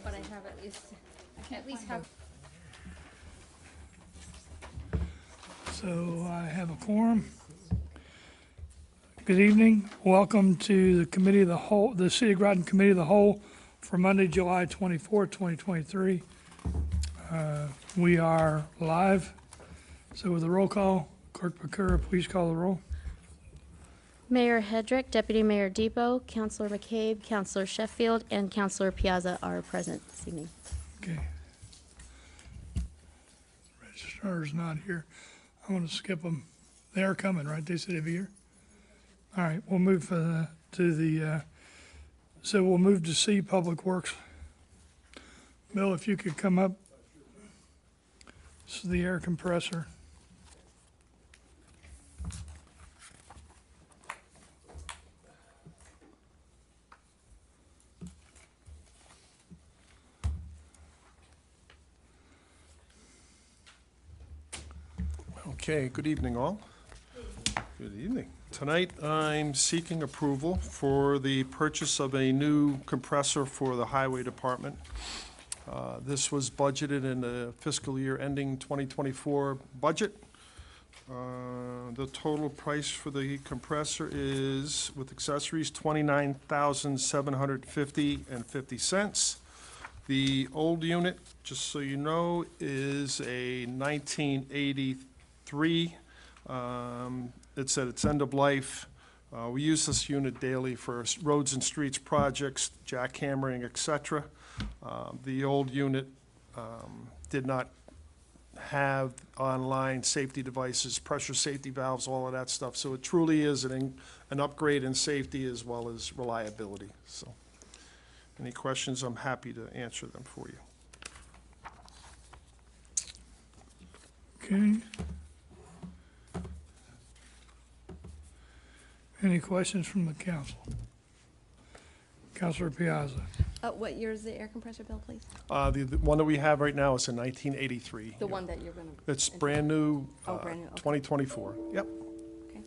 but I have at least have. So I have a quorum. Good evening. Welcome to the Committee of the Whole, the City of Groton Committee of the Whole for Monday, July 24th, 2023. We are live. So with the roll call, Clerk Bakura, please call the roll. Mayor Hedrick, Deputy Mayor Depot, Councilor McCabe, Councilor Sheffield, and Councilor Piazza are present this evening. Okay. Registrar's not here. I want to skip them. They are coming, right? They said they'd be here. All right, we'll move so we'll move to C, Public Works. Bill, if you could come up. This is the air compressor. Okay, good evening all. Good evening. Tonight I'm seeking approval for the purchase of a new compressor for the Highway Department. This was budgeted in the fiscal year ending 2024 budget. The total price for the compressor is, with accessories, $29,750.50. The old unit, just so you know, is a 1983. It's at its end of life. We use this unit daily for roads and streets projects, jackhammering, etc. The old unit did not have online safety devices, pressure safety valves, all of that stuff. So it truly is an upgrade in safety as well as reliability. So any questions, I'm happy to answer them for you. Okay. Any questions from the council? Councilor Piazza. What year is the air compressor bill, please? The one that we have right now is a 1983. The one that you're going to. It's brand new, Oh, brand new, okay. 2024. Yep. Okay.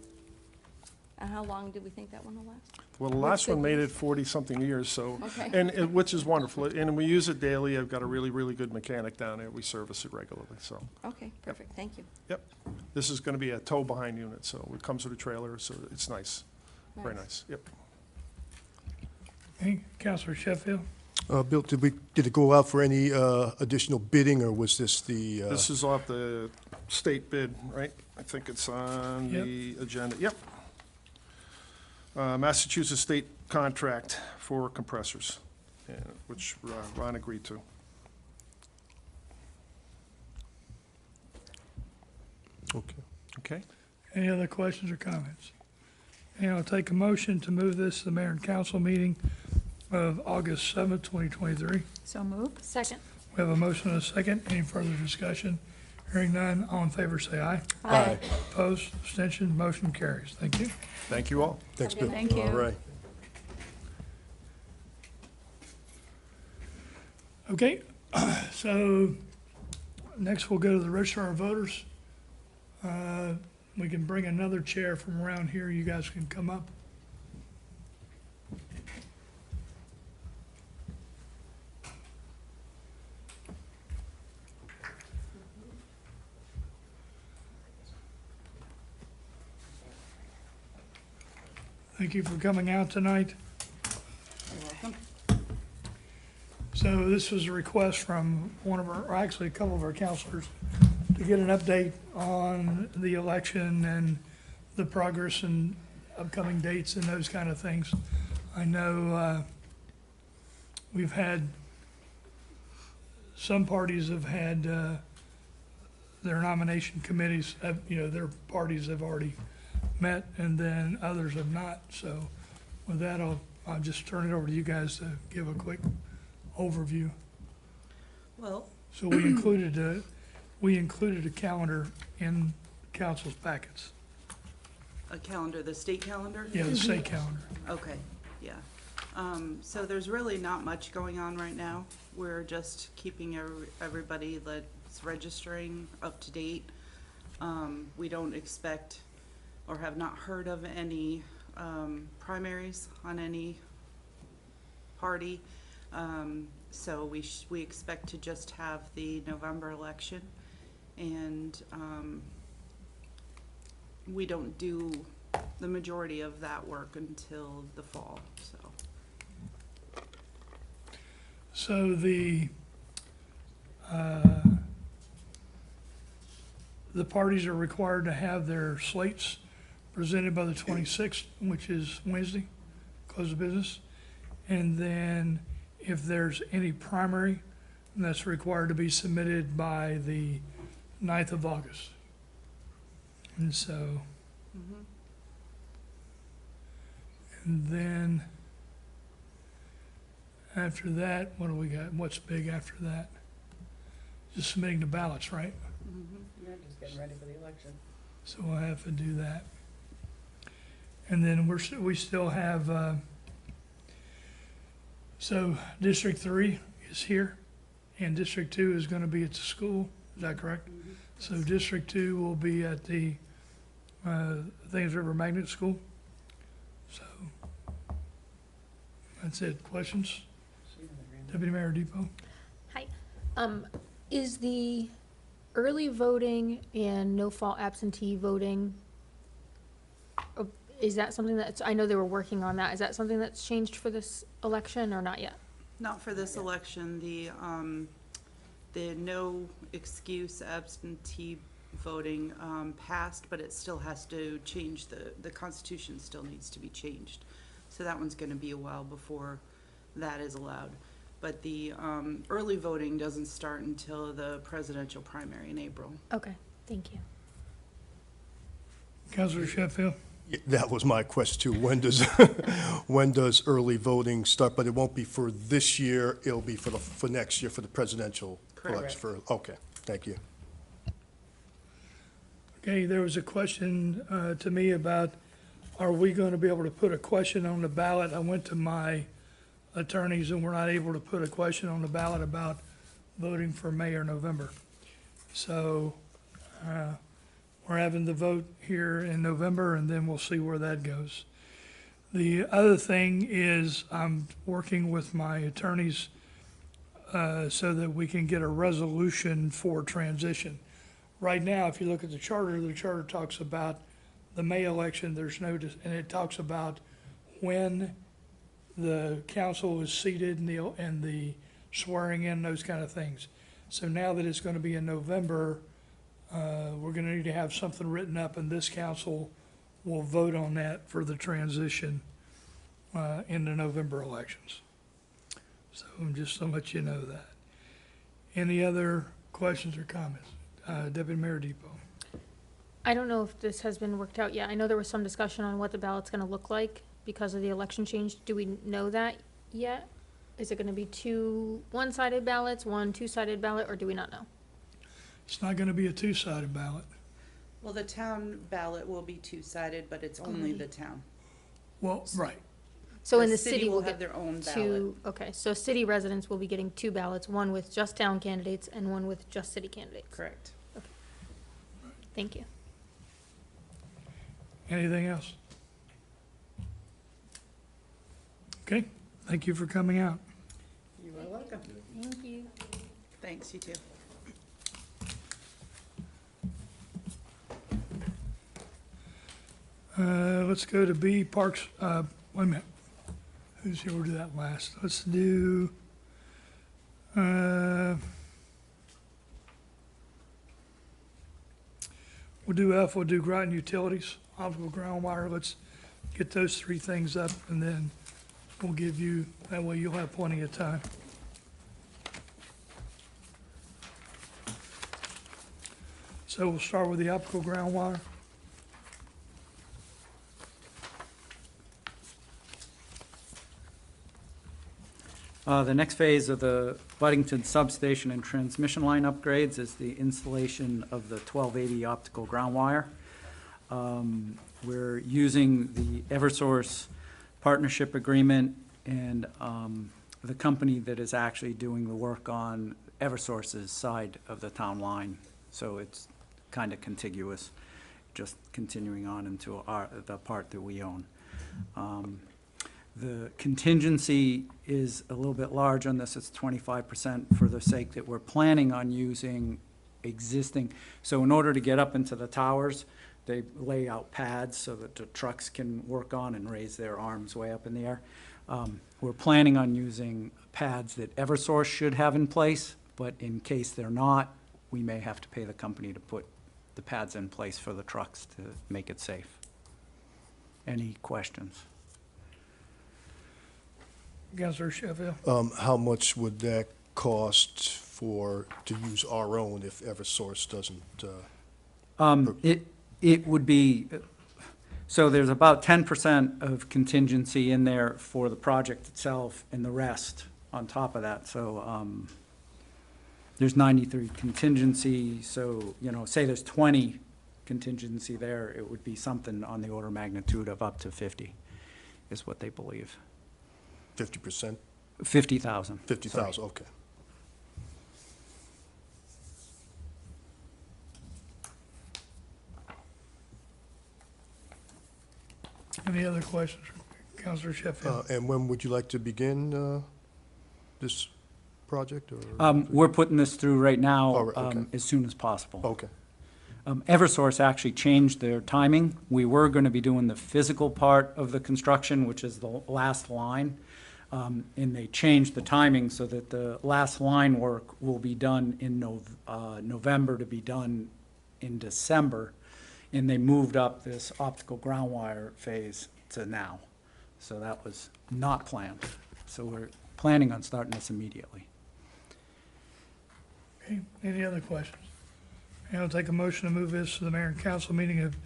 And how long do we think that one will last? Well, the What's last one good made use? it 40-something years, so, Okay. and which is wonderful. And we use it daily. I've got a really, really good mechanic down there. We service it regularly, so. Okay, perfect. Thank you. Yep. This is going to be a tow-behind unit, so it comes with a trailer, so it's nice. Very nice. Yep. Okay, Councilor Sheffield. Bill, did it go out for any additional bidding, or was this the? This is off the state bid, right? I think it's on the agenda. Yep. Massachusetts state contract for compressors, which Ron agreed to. Okay. Okay. Any other questions or comments? And I'll take a motion to move this to the mayor and council meeting of August 7th, 2023. So moved. Second. We have a motion and a second. Any further discussion? Hearing none, all in favor say aye. Aye. Opposed, abstention, motion carries. Thank you. Thank you all. Thanks, Bill. Thank you. All right. Okay, so next we'll go to the registrar of voters. We can bring another chair from around here. You guys can come up. Thank you for coming out tonight. You're welcome. So this was a request from one of our, or actually a couple of our counselors, to get an update on the election and the progress and upcoming dates and those kind of things. I know we've had, some parties have had their nomination committees, their parties have already met, and then others have not. So with that, I'll just turn it over to you guys to give a quick overview. Well, So we included a calendar in council's packets. a calendar, the state calendar? Yeah, the state calendar. Okay, yeah. So there's really not much going on right now. We're just keeping everybody that's registering up to date. We don't expect or have not heard of any primaries on any party. So we expect to just have the November election, and we don't do the majority of that work until the fall, so. So the parties are required to have their slates presented by the 26th, which is Wednesday, close of business. And then if there's any primary, that's required to be submitted by the 9th of August. And so, and then after that, what do we got? What's big after that? Just submitting the ballots, right? You're just getting ready for the election. So we'll have to do that. And then we still have, so District 3 is here, and District 2 is gonna be at the school, is that correct? So District 2 will be at the Thames River Magnet School. So that's it. Questions? Deputy Mayor Depot? Hi. Is the early voting and no-fault absentee voting, is that something that's, I know they were working on that, is that something that's changed for this election or not yet? Not for this election, the no excuse absentee voting passed, but it still has to change, the Constitution still needs to be changed. So that one's gonna be a while before that is allowed. But the early voting doesn't start until the presidential primary in April. Okay, thank you. Councilor Sheffield? Yeah, that was my question too. When does, when does early voting start? But it won't be for this year, it'll be for next year, for the presidential election. Okay, thank you. Okay, there was a question to me about, are we going to be able to put a question on the ballot? I went to my attorneys and we're not able to put a question on the ballot about voting for May or November. So we're having the vote here in November and then we'll see where that goes. The other thing is I'm working with my attorneys so that we can get a resolution for transition. Right now, if you look at the charter talks about the May election, there's no, and it talks about when the council is seated and the swearing in, those kind of things. So now that it's gonna be in November, we're gonna need to have something written up and this council will vote on that for the transition in the November elections. So just to let you know that. Any other questions or comments? Deputy Mayor Depot. I don't know if this has been worked out yet. I know there was some discussion on what the ballot's gonna look like because of the election change. Do we know that yet? Is it gonna be two one-sided ballots, one two-sided ballot, or do we not know? It's not gonna be a two-sided ballot. Well, the town ballot will be two-sided, but it's only the town. Well, right. So in the city will we'll have get their own ballot. two, okay, so city residents will be getting two ballots, one with just town candidates and one with just city candidates. Correct. Thank you. Anything else? Okay, thank you for coming out. You are welcome. Thank you. Thanks, you too. Let's go to B, Parks, wait a minute. Who's here? We'll do that last. Let's do, we'll do F, we'll do Groton Utilities, optical ground wire. Let's get those three things up and then we'll give you, that way you'll have plenty of time. So we'll start with the optical ground wire. The next phase of the Buddington substation and transmission line upgrades is the installation of the 1280 optical ground wire. We're using the Eversource partnership agreement and the company that is actually doing the work on Eversource's side of the town line. So it's kind of contiguous, just continuing on into the part that we own. The contingency is a little bit large on this, it's 25% for the sake that we're planning on using existing. So in order to get up into the towers, they lay out pads so that the trucks can work on and raise their arms way up in the air. We're planning on using pads that Eversource should have in place, but in case they're not, we may have to pay the company to put the pads in place for the trucks to make it safe. Any questions? Councilor Sheffield? How much would that cost to use our own if Eversource doesn't? It would be, so there's about 10% of contingency in there for the project itself and the rest on top of that. So there's 93 contingency, so, you know, say there's 20 contingency there, it would be something on the order of magnitude of up to 50 is what they believe. 50%? 50,000. 50,000, okay. Any other questions, Councilor Sheffield? And when would you like to begin this project? Or We're putting this through right now Oh, okay. as soon as possible. Okay, Eversource actually changed their timing. We were going to be doing the physical part of the construction, which is the last line. And they changed the timing so that the last line work will be done in November to be done in December. And they moved up this optical ground wire phase to now. So that was not planned. So we're planning on starting this immediately. Okay, any other questions? And I'll take a motion to move this to the mayor and council meeting of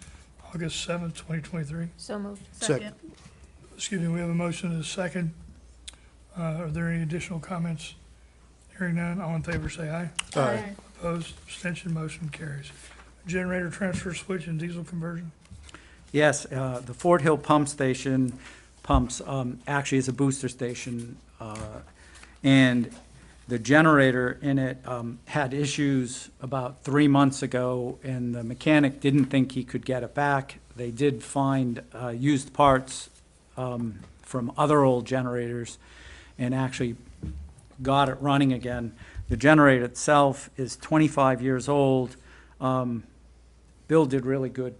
August 7th, 2023. So moved. second. Excuse me, we have a motion and a second. Are there any additional comments? Hearing none, all in favor say aye. Aye. Opposed, abstention, motion carries. Generator transfer switch and diesel conversion. Yes, the Fort Hill Pump Station pumps, actually is a booster station, and the generator in it had issues about 3 months ago, and the mechanic didn't think he could get it back. They did find used parts from other old generators and actually got it running again. The generator itself is 25 years old. Bill did really good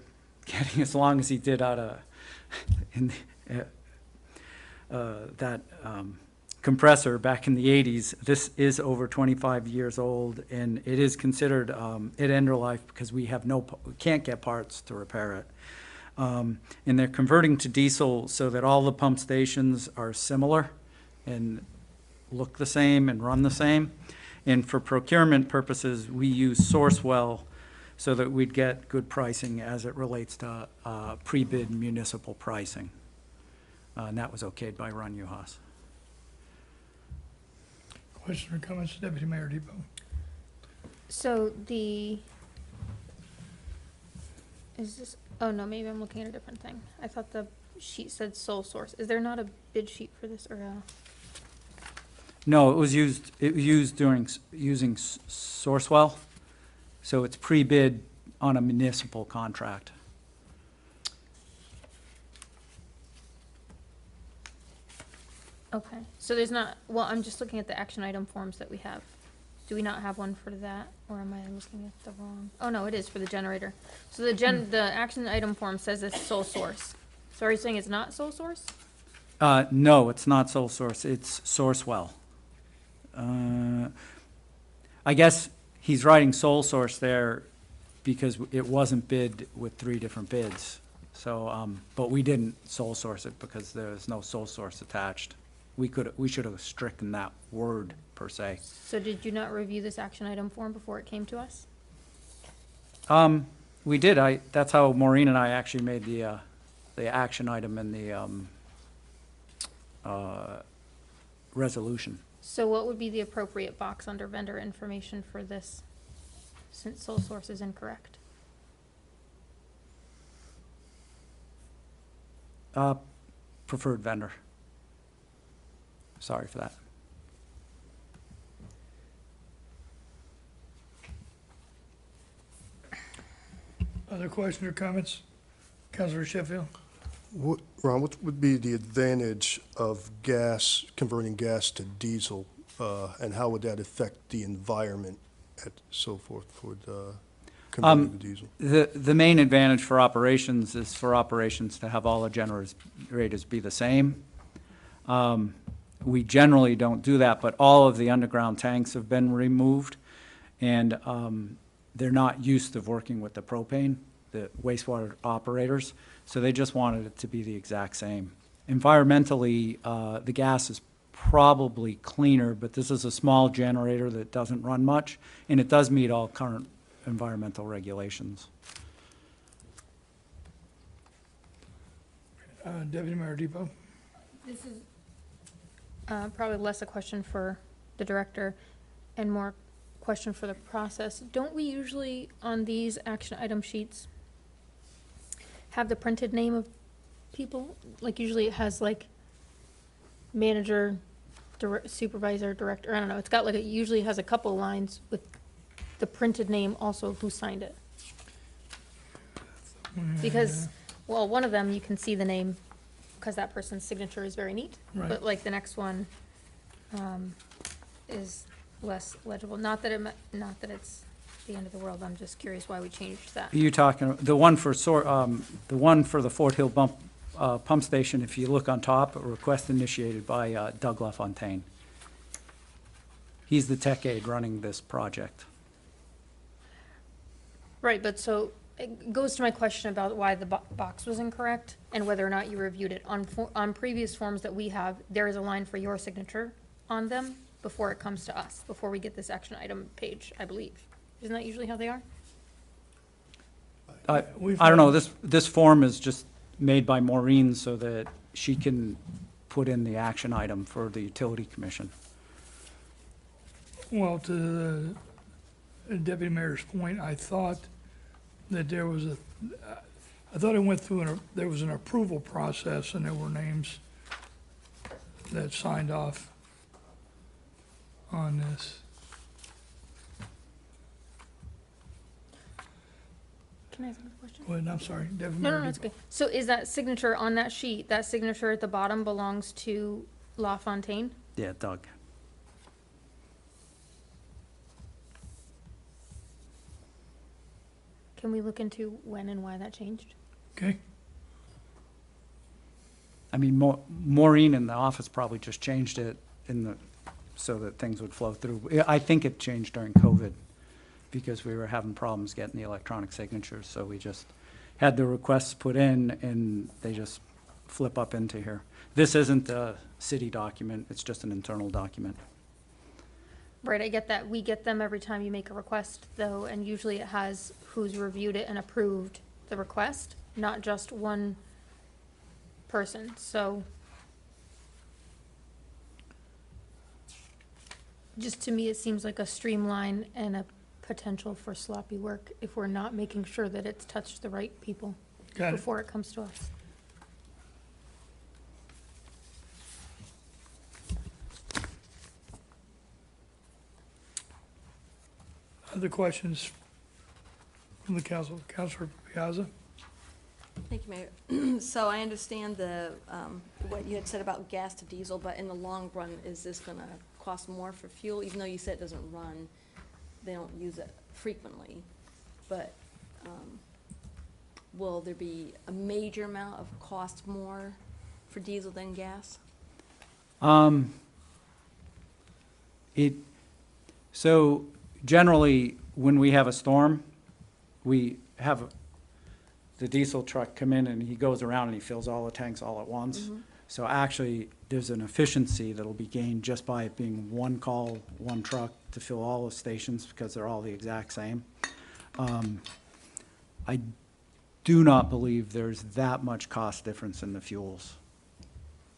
getting as long as he did out of that compressor back in the 80s. This is over 25 years old, and it is considered at end of life because we can't get parts to repair it. And they're converting to diesel so that all the pump stations are similar and look the same and run the same. And for procurement purposes, we use Sourcewell so that we'd get good pricing as it relates to pre-bid municipal pricing. And that was okayed by Ron Uhas. Questions or comments, Deputy Mayor Depot? So is this, oh no, maybe I'm looking at a different thing. I thought the sheet said sole source. Is there not a bid sheet for this or a? No, it was used using Sourcewell, so it's pre-bid on a municipal contract. Okay, so there's not, well, I'm just looking at the action item forms that we have. Do we not have one for that, or am I looking at the wrong? Oh, no, it is for the generator. So the action item form says it's sole source. So are you saying it's not sole source? No, it's not sole source, it's Sourcewell. I guess he's writing sole source there because it wasn't bid with 3 different bids. So, but we didn't sole source it because there's no sole source attached. We should have stricken that word per se. So did you not review this action item form before it came to us? We did. That's how Maureen and I actually made the action item in the resolution. So what would be the appropriate box under vendor information for this, since sole source is incorrect? Preferred vendor. Sorry for that. Other questions or comments? Councilor Sheffield? Ron, what would be the advantage of gas, converting gas to diesel, and how would that affect the environment and so forth for the converting to diesel? The main advantage for operations is for operations to have all the generators be the same. We generally don't do that, but all of the underground tanks have been removed, and they're not used to working with the propane, the wastewater operators, so they just wanted it to be the exact same. Environmentally, the gas is probably cleaner, but this is a small generator that doesn't run much, and it does meet all current environmental regulations. Deputy Mayor Depot? This is probably less a question for the director and more question for the process. Don't we usually, on these action item sheets, have the printed name of people? Like usually it has like manager, supervisor, director, I don't know. It's got like, it usually has a couple lines with the printed name also who signed it. Because, well, one of them, you can see the name because that person's signature is very neat. Right. But like the next one is less legible. Not that it's the end of the world. I'm just curious why we changed that. Are you talking, the one for the Fort Hill pump station, if you look on top, a request initiated by Doug LaFontaine. He's the tech aide running this project. Right, but so it goes to my question about why the box was incorrect and whether or not you reviewed it. On previous forms that we have, there is a line for your signature on them before it comes to us, before we get this action item page, I believe. Isn't that usually how they are? I don't know, this form is just made by Maureen so that she can put in the action item for the utility commission. Well, to the deputy mayor's point, I thought that there was I thought it went through, there was an approval process and there were names that signed off on this. Can I ask a question? Well, I'm sorry, Deputy No, Mayor. no, it's Depot. okay. So is that signature on that sheet, that signature at the bottom belongs to LaFontaine? Yeah, Doug. Can we look into when and why that changed? Okay, I mean, Maureen in the office probably just changed it so that things would flow through. I think it changed during COVID because we were having problems getting the electronic signatures, so we just had the requests put in and they just flip up into here. This isn't a city document, it's just an internal document. Right, I get that. We get them every time you make a request, though, and usually it has who's reviewed it and approved the request, not just one person, so. Just to me, it seems like a streamline and a potential for sloppy work if we're not making sure that it's touched the right people got it. before it comes to us. Other questions from the council? Councilor Piazza? Thank you, Mayor. So I understand what you had said about gas to diesel, but in the long run, is this gonna cost more for fuel? Even though you said it doesn't run, they don't use it frequently, but will there be a major amount of cost more for diesel than gas? So generally, when we have a storm, we have the diesel truck come in and he goes around and he fills all the tanks all at once. Mm-hmm. So actually, there's an efficiency that'll be gained just by it being one call, one truck to fill all the stations because they're all the exact same. I do not believe there's that much cost difference in the fuels.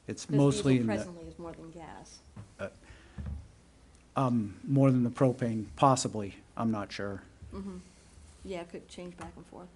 It's Because mostly diesel in the, presently is more than gas. more than the propane, possibly, I'm not sure. Mm-hmm. Yeah, it could change back and forth.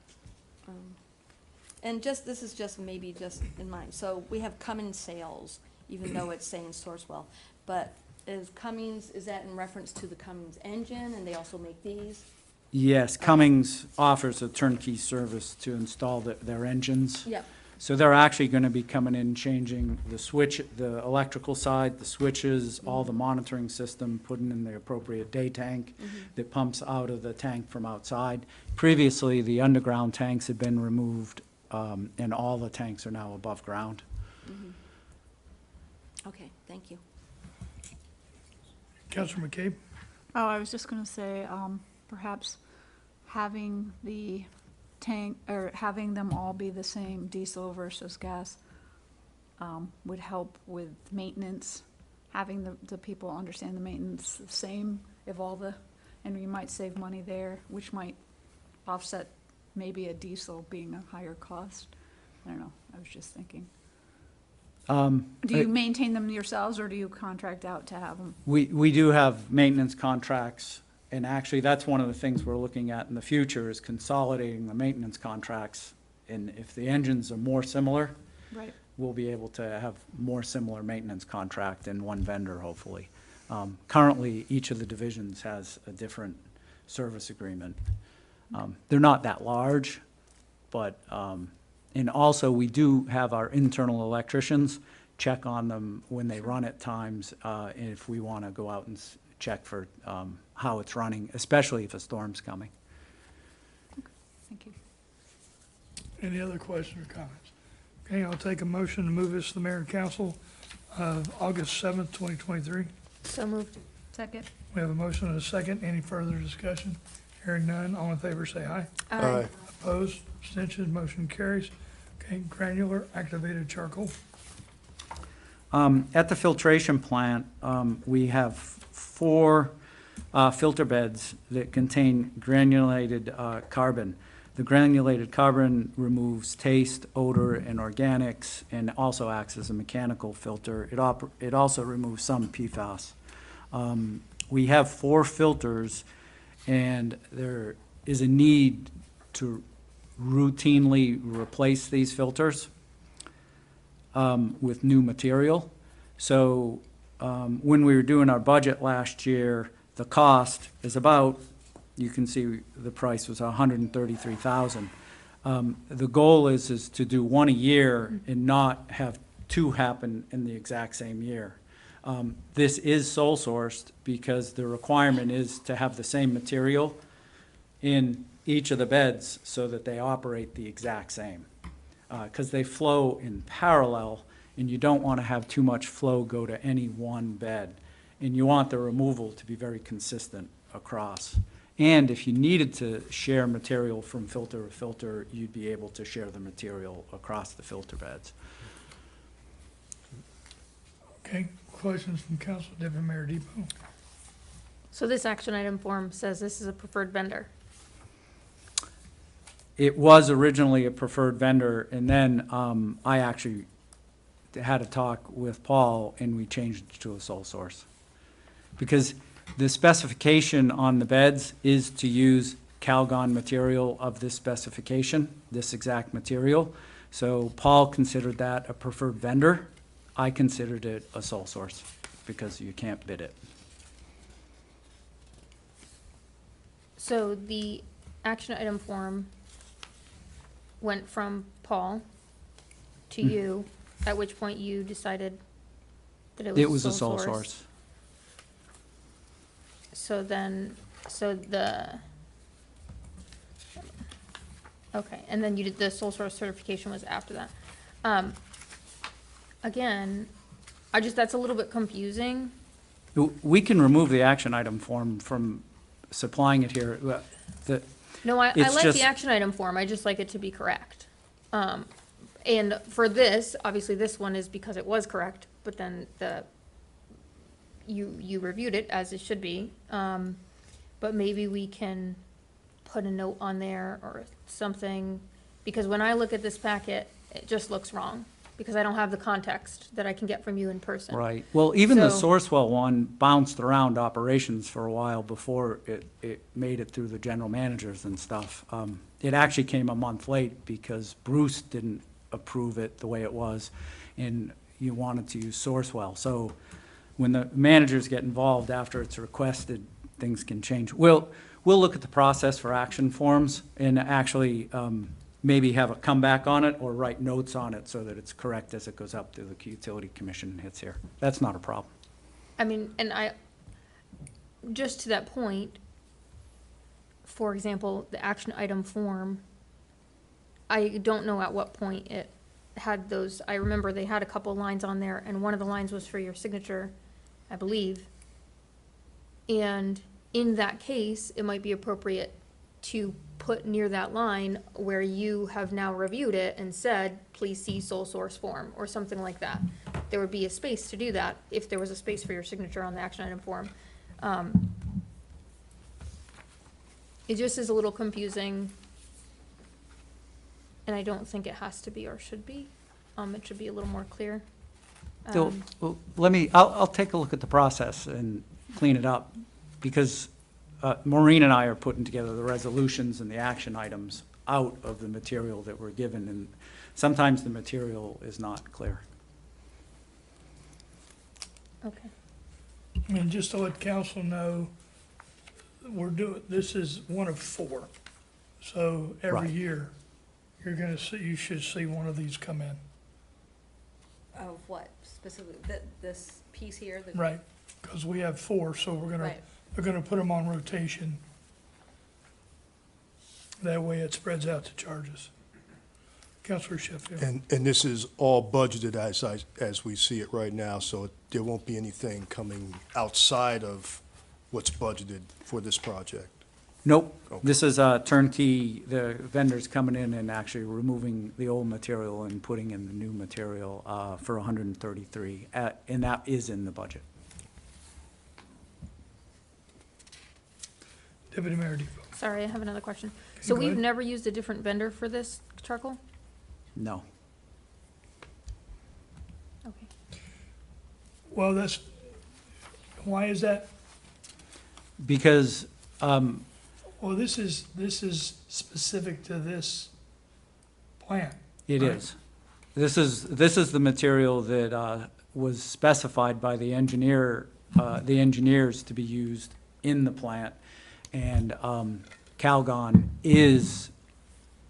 And this is just maybe just in mind. So we have Cummins sales, even though it's saying Sourcewell. But is that in reference to the Cummins engine, and they also make these? Yes, Cummins offers a turnkey service to install their engines. Yep. So they're actually gonna be coming in, changing the switch, the electrical side, the switches, all the monitoring system, putting in the appropriate day tank that pumps out of the tank from outside. Previously, the underground tanks had been removed, and all the tanks are now above ground. Okay, thank you. Counselor McCabe? Oh, I was just gonna say, perhaps having the tank, or having them all be the same, diesel versus gas, would help with maintenance, having the people understand the maintenance the same if all the, and you might save money there, which might offset maybe a diesel being a higher cost. I don't know, I was just thinking. Do you maintain them yourselves, or do you contract out to have them? We do have maintenance contracts, and actually, that's one of the things we're looking at in the future, is consolidating the maintenance contracts. And if the engines are more similar, Right. we'll be able to have more similar maintenance contract in one vendor, hopefully. Currently, each of the divisions has a different service agreement. They're not that large, but, and also, we do have our internal electricians check on them when they run at times, if we want to go out and check for how it's running, especially if a storm's coming. Thank you. Any other questions or comments? Okay, I'll take a motion to move this to the mayor and council of August 7th, 2023. So moved. Second? We have a motion and a second. Any further discussion? Hearing none, all in favor say aye. Aye. Opposed, abstentions, motion carries. Okay, granular activated charcoal. At the filtration plant, we have 4 filter beds that contain granulated carbon. The granulated carbon removes taste, odor, and organics, and also acts as a mechanical filter. It also removes some PFAS. We have 4 filters, and there is a need to routinely replace these filters with new material. So when we were doing our budget last year, the cost is about, you can see the price was $133,000. The goal is to do 1 a year and not have 2 happen in the exact same year. This is sole sourced because the requirement is to have the same material in each of the beds so that they operate the exact same. Because they flow in parallel, and you don't want to have too much flow go to any one bed. And you want the removal to be very consistent across. And if you needed to share material from filter to filter, you'd be able to share the material across the filter beds. Okay, questions from council, Deputy Mayor Depot? So this action item form says this is a preferred vendor. It was originally a preferred vendor, and then I actually had a talk with Paul, and we changed it to a sole source. Because the specification on the beds is to use Calgon material of this specification, this exact material. So Paul considered that a preferred vendor. I considered it a sole source, because you can't bid it. So the action item form went from Paul to you, at which point you decided that It was a sole source. So then, okay, and then you did, the sole source certification was after that. Again, that's a little bit confusing. We can remove the action item form from supplying it here. No, I It's like just- the action item form, I just like it to be correct. And for this, obviously this one is because it was correct, but then you reviewed it as it should be. But maybe we can put a note on there or something, because when I look at this packet, it just looks wrong, because I don't have the context that I can get from you in person. Right. Well, even the So- Sourcewell one bounced around operations for a while before it made it through the general managers and stuff. It actually came a month late because Bruce didn't approve it the way it was, and you wanted to use Sourcewell. So when the managers get involved after it's requested, things can change. We'll look at the process for action forms, and actually, maybe have a comeback on it or write notes on it so that it's correct as it goes up to the utility commission and hits here. That's not a problem. I mean, and just to that point, for example, the action item form, I don't know at what point it had those, I remember they had a couple lines on there, and one of the lines was for your signature, I believe. And in that case, it might be appropriate to put near that line where you have now reviewed it and said, please see sole source form, or something like that. There would be a space to do that, if there was a space for your signature on the action item form. It just is a little confusing, and I don't think it has to be or should be. It should be a little more clear. So, well, I'll take a look at the process and clean it up, because Maureen and I are putting together the resolutions and the action items out of the material that we're given, and sometimes the material is not clear. Okay. And just to let council know, this is one of 4. So every Right. year, you should see one of these come in. Of what specifically, this piece here? Right, because we have 4, so Right. they're gonna put them on rotation. That way it spreads out the charges. Counselor Sheffield. And this is all budgeted as we see it right now, so there won't be anything coming outside of what's budgeted for this project. Nope, Okay. this is turnkey, the vendor's coming in and actually removing the old material and putting in the new material for 133, and that is in the budget. Deputy Mayor Depot. Sorry, I have another question. Okay, So go we've ahead. never used a different vendor for this charcoal? No. Okay. Well, why is that? Because, Well, this is specific to this plant. it Right. is. This is the material that was specified by the engineers to be used in the plant. And Calgon is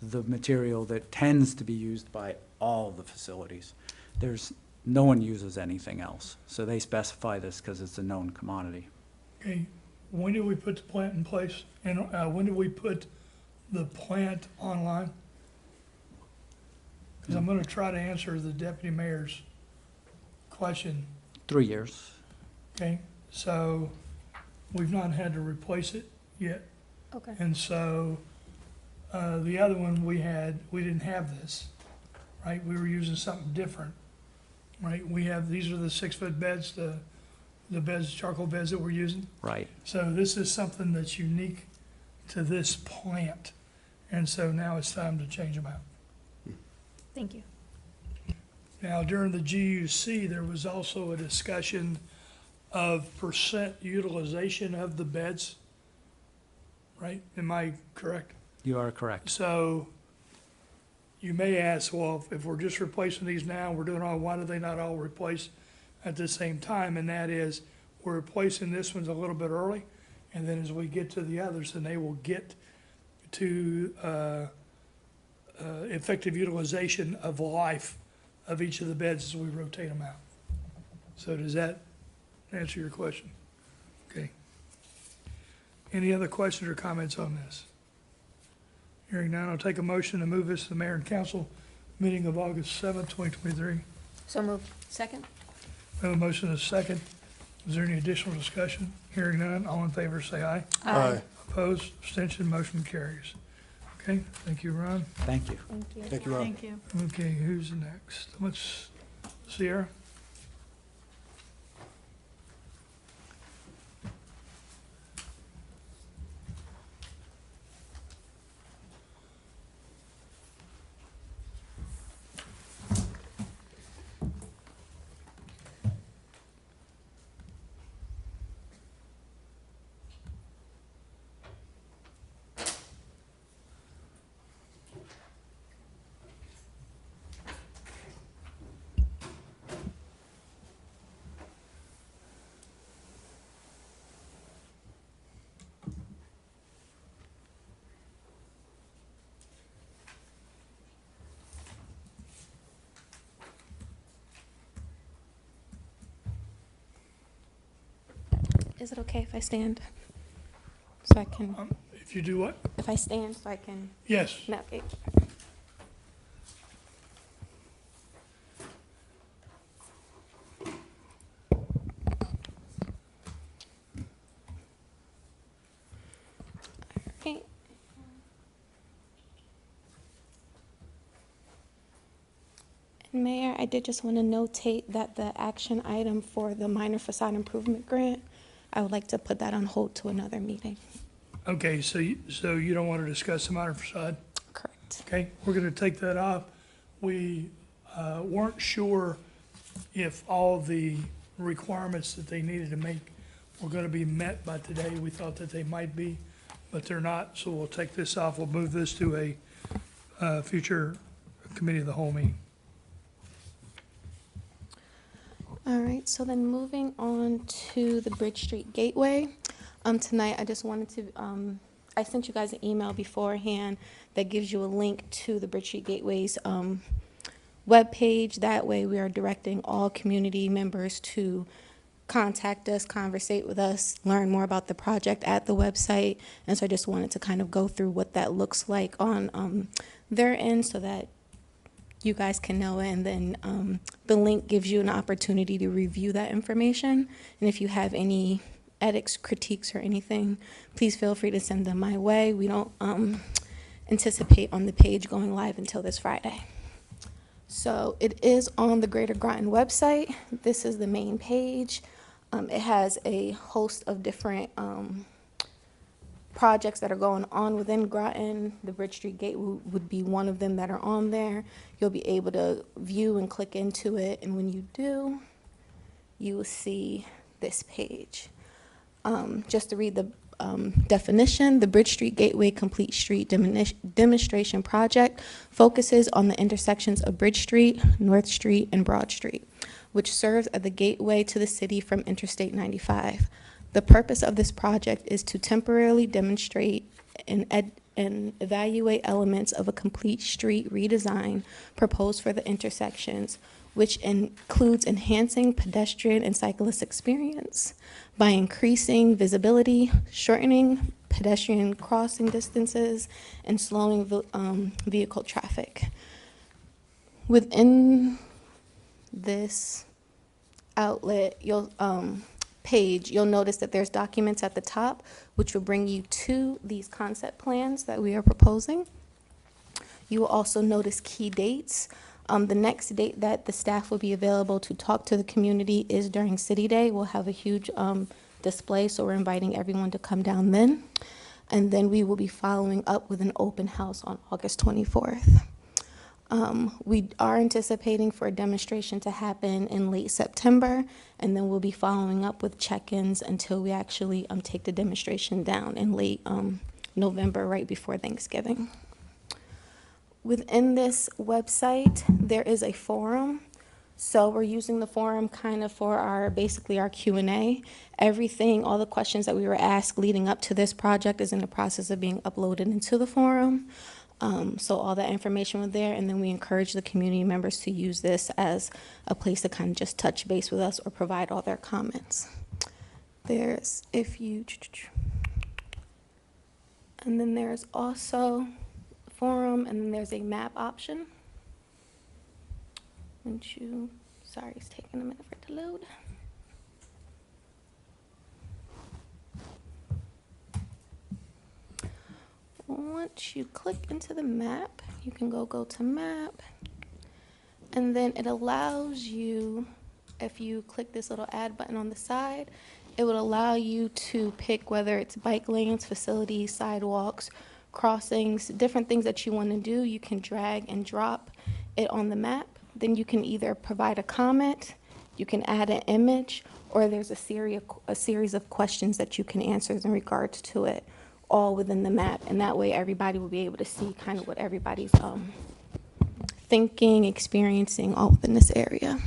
the material that tends to be used by all the facilities. No one uses anything else. So they specify this because it's a known commodity. Okay, when did we put the plant in place? And when did we put the plant online? Because I'm gonna try to answer the deputy mayor's question, 3 years. okay? So, we've not had to replace it yet. Okay. And so, the other one we didn't have this, right? We were using something different, right? These are the 6-foot beds, the beds, charcoal beds that we're using. Right. So this is something that's unique to this plant. And so now it's time to change them out. Thank you. Now, during the GUC, there was also a discussion of percent utilization of the beds, right? Am I correct? You are correct. So you may ask, well, if we're just replacing these now, we're doing all, why do they not all replace at the same time? And that is, we're replacing this one's a little bit early, and then as we get to the others, then they will get to effective utilization of life of each of the beds as we rotate them out. So does that answer your question? Okay. Any other questions or comments on this? Hearing none, I'll take a motion to move this to the mayor and council meeting of August 7th, 2023. So moved. Second? We have a motion and a second. Is there any additional discussion? Hearing none, all in favor say aye. Aye. Opposed, abstention, motion carries. Okay, thank you, Ron. Thank you. Thank you. Thank you, Ron. Thank you. Okay, who's next? Sierra? Is it okay if I stand? So I can, If you do what? if I stand, so I can Yes. navigate. Okay. And Mayor, I did just want to notate that the action item for the minor facade improvement grant, I would like to put that on hold to another meeting. Okay, so you don't want to discuss the minor facade? Correct. Okay, we're going to take that off. We weren't sure if all the requirements that they needed to make were going to be met by today. We thought that they might be, but they're not, so we'll take this off. We'll move this to a future committee of the whole meeting. All right, so then moving on to the Bridge Street Gateway. Tonight, I just wanted to, I sent you guys an email beforehand that gives you a link to the Bridge Street Gateway's webpage. That way, we are directing all community members to contact us, conversate with us, learn more about the project at the website. And so I just wanted to kind of go through what that looks like on their end so that you guys can know it. And then the link gives you an opportunity to review that information. And if you have any edits, critiques, or anything, please feel free to send them my way. We don't anticipate on the page going live until this Friday. So it is on the Greater Groton website. This is the main page. It has a host of different projects that are going on within Groton. The Bridge Street Gate would be one of them that are on there. You'll be able to view and click into it, and when you do, you will see this page. Just to read the definition, the Bridge Street Gateway Complete Street Demonstration Project focuses on the intersections of Bridge Street, North Street, and Broad Street, which serves as the gateway to the city from Interstate 95. The purpose of this project is to temporarily demonstrate and evaluate elements of a complete street redesign proposed for the intersections, which includes enhancing pedestrian and cyclist experience by increasing visibility, shortening pedestrian crossing distances, and slowing vehicle traffic. Within this outlet, page, you'll notice that there's documents at the top, which will bring you to these concept plans that we are proposing. You will also notice key dates. The next date that the staff will be available to talk to the community is during City Day. We'll have a huge display, so we're inviting everyone to come down then. And then we will be following up with an open house on August 24th. We are anticipating for a demonstration to happen in late September, and then we'll be following up with check-ins until we actually take the demonstration down in late November, right before Thanksgiving. Within this website, there is a forum. So we're using the forum kind of for basically our Q&A. Everything, all the questions that we were asked leading up to this project is in the process of being uploaded into the forum. So all that information was there, and then we encourage the community members to use this as a place to kind of just touch base with us or provide all their comments. And then there's also a forum, and then there's a map option. Sorry, it's taking a minute for it to load. Once you click into the map, you can go to map, and then it allows you, if you click this little add button on the side, it would allow you to pick whether it's bike lanes, facilities, sidewalks, crossings, different things that you want to do. You can drag and drop it on the map. Then you can either provide a comment, you can add an image, or there's a series of questions that you can answer in regards to it, all within the map. And that way everybody will be able to see kind of what everybody's thinking, experiencing, all within this area.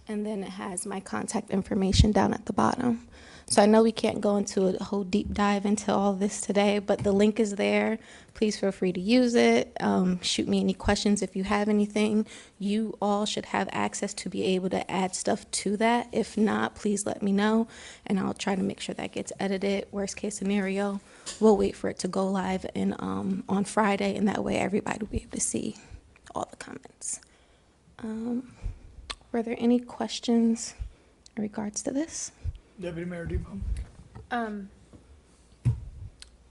And then it has my contact information down at the bottom. So I know we can't go into a whole deep dive into all this today, but the link is there. Please feel free to use it. Shoot me any questions if you have anything. You all should have access to be able to add stuff to that. If not, please let me know, and I'll try to make sure that gets edited. Worst case scenario, we'll wait for it to go live on Friday, and that way everybody will be able to see all the comments. Were there any questions in regards to this? Deputy Mayor Depot.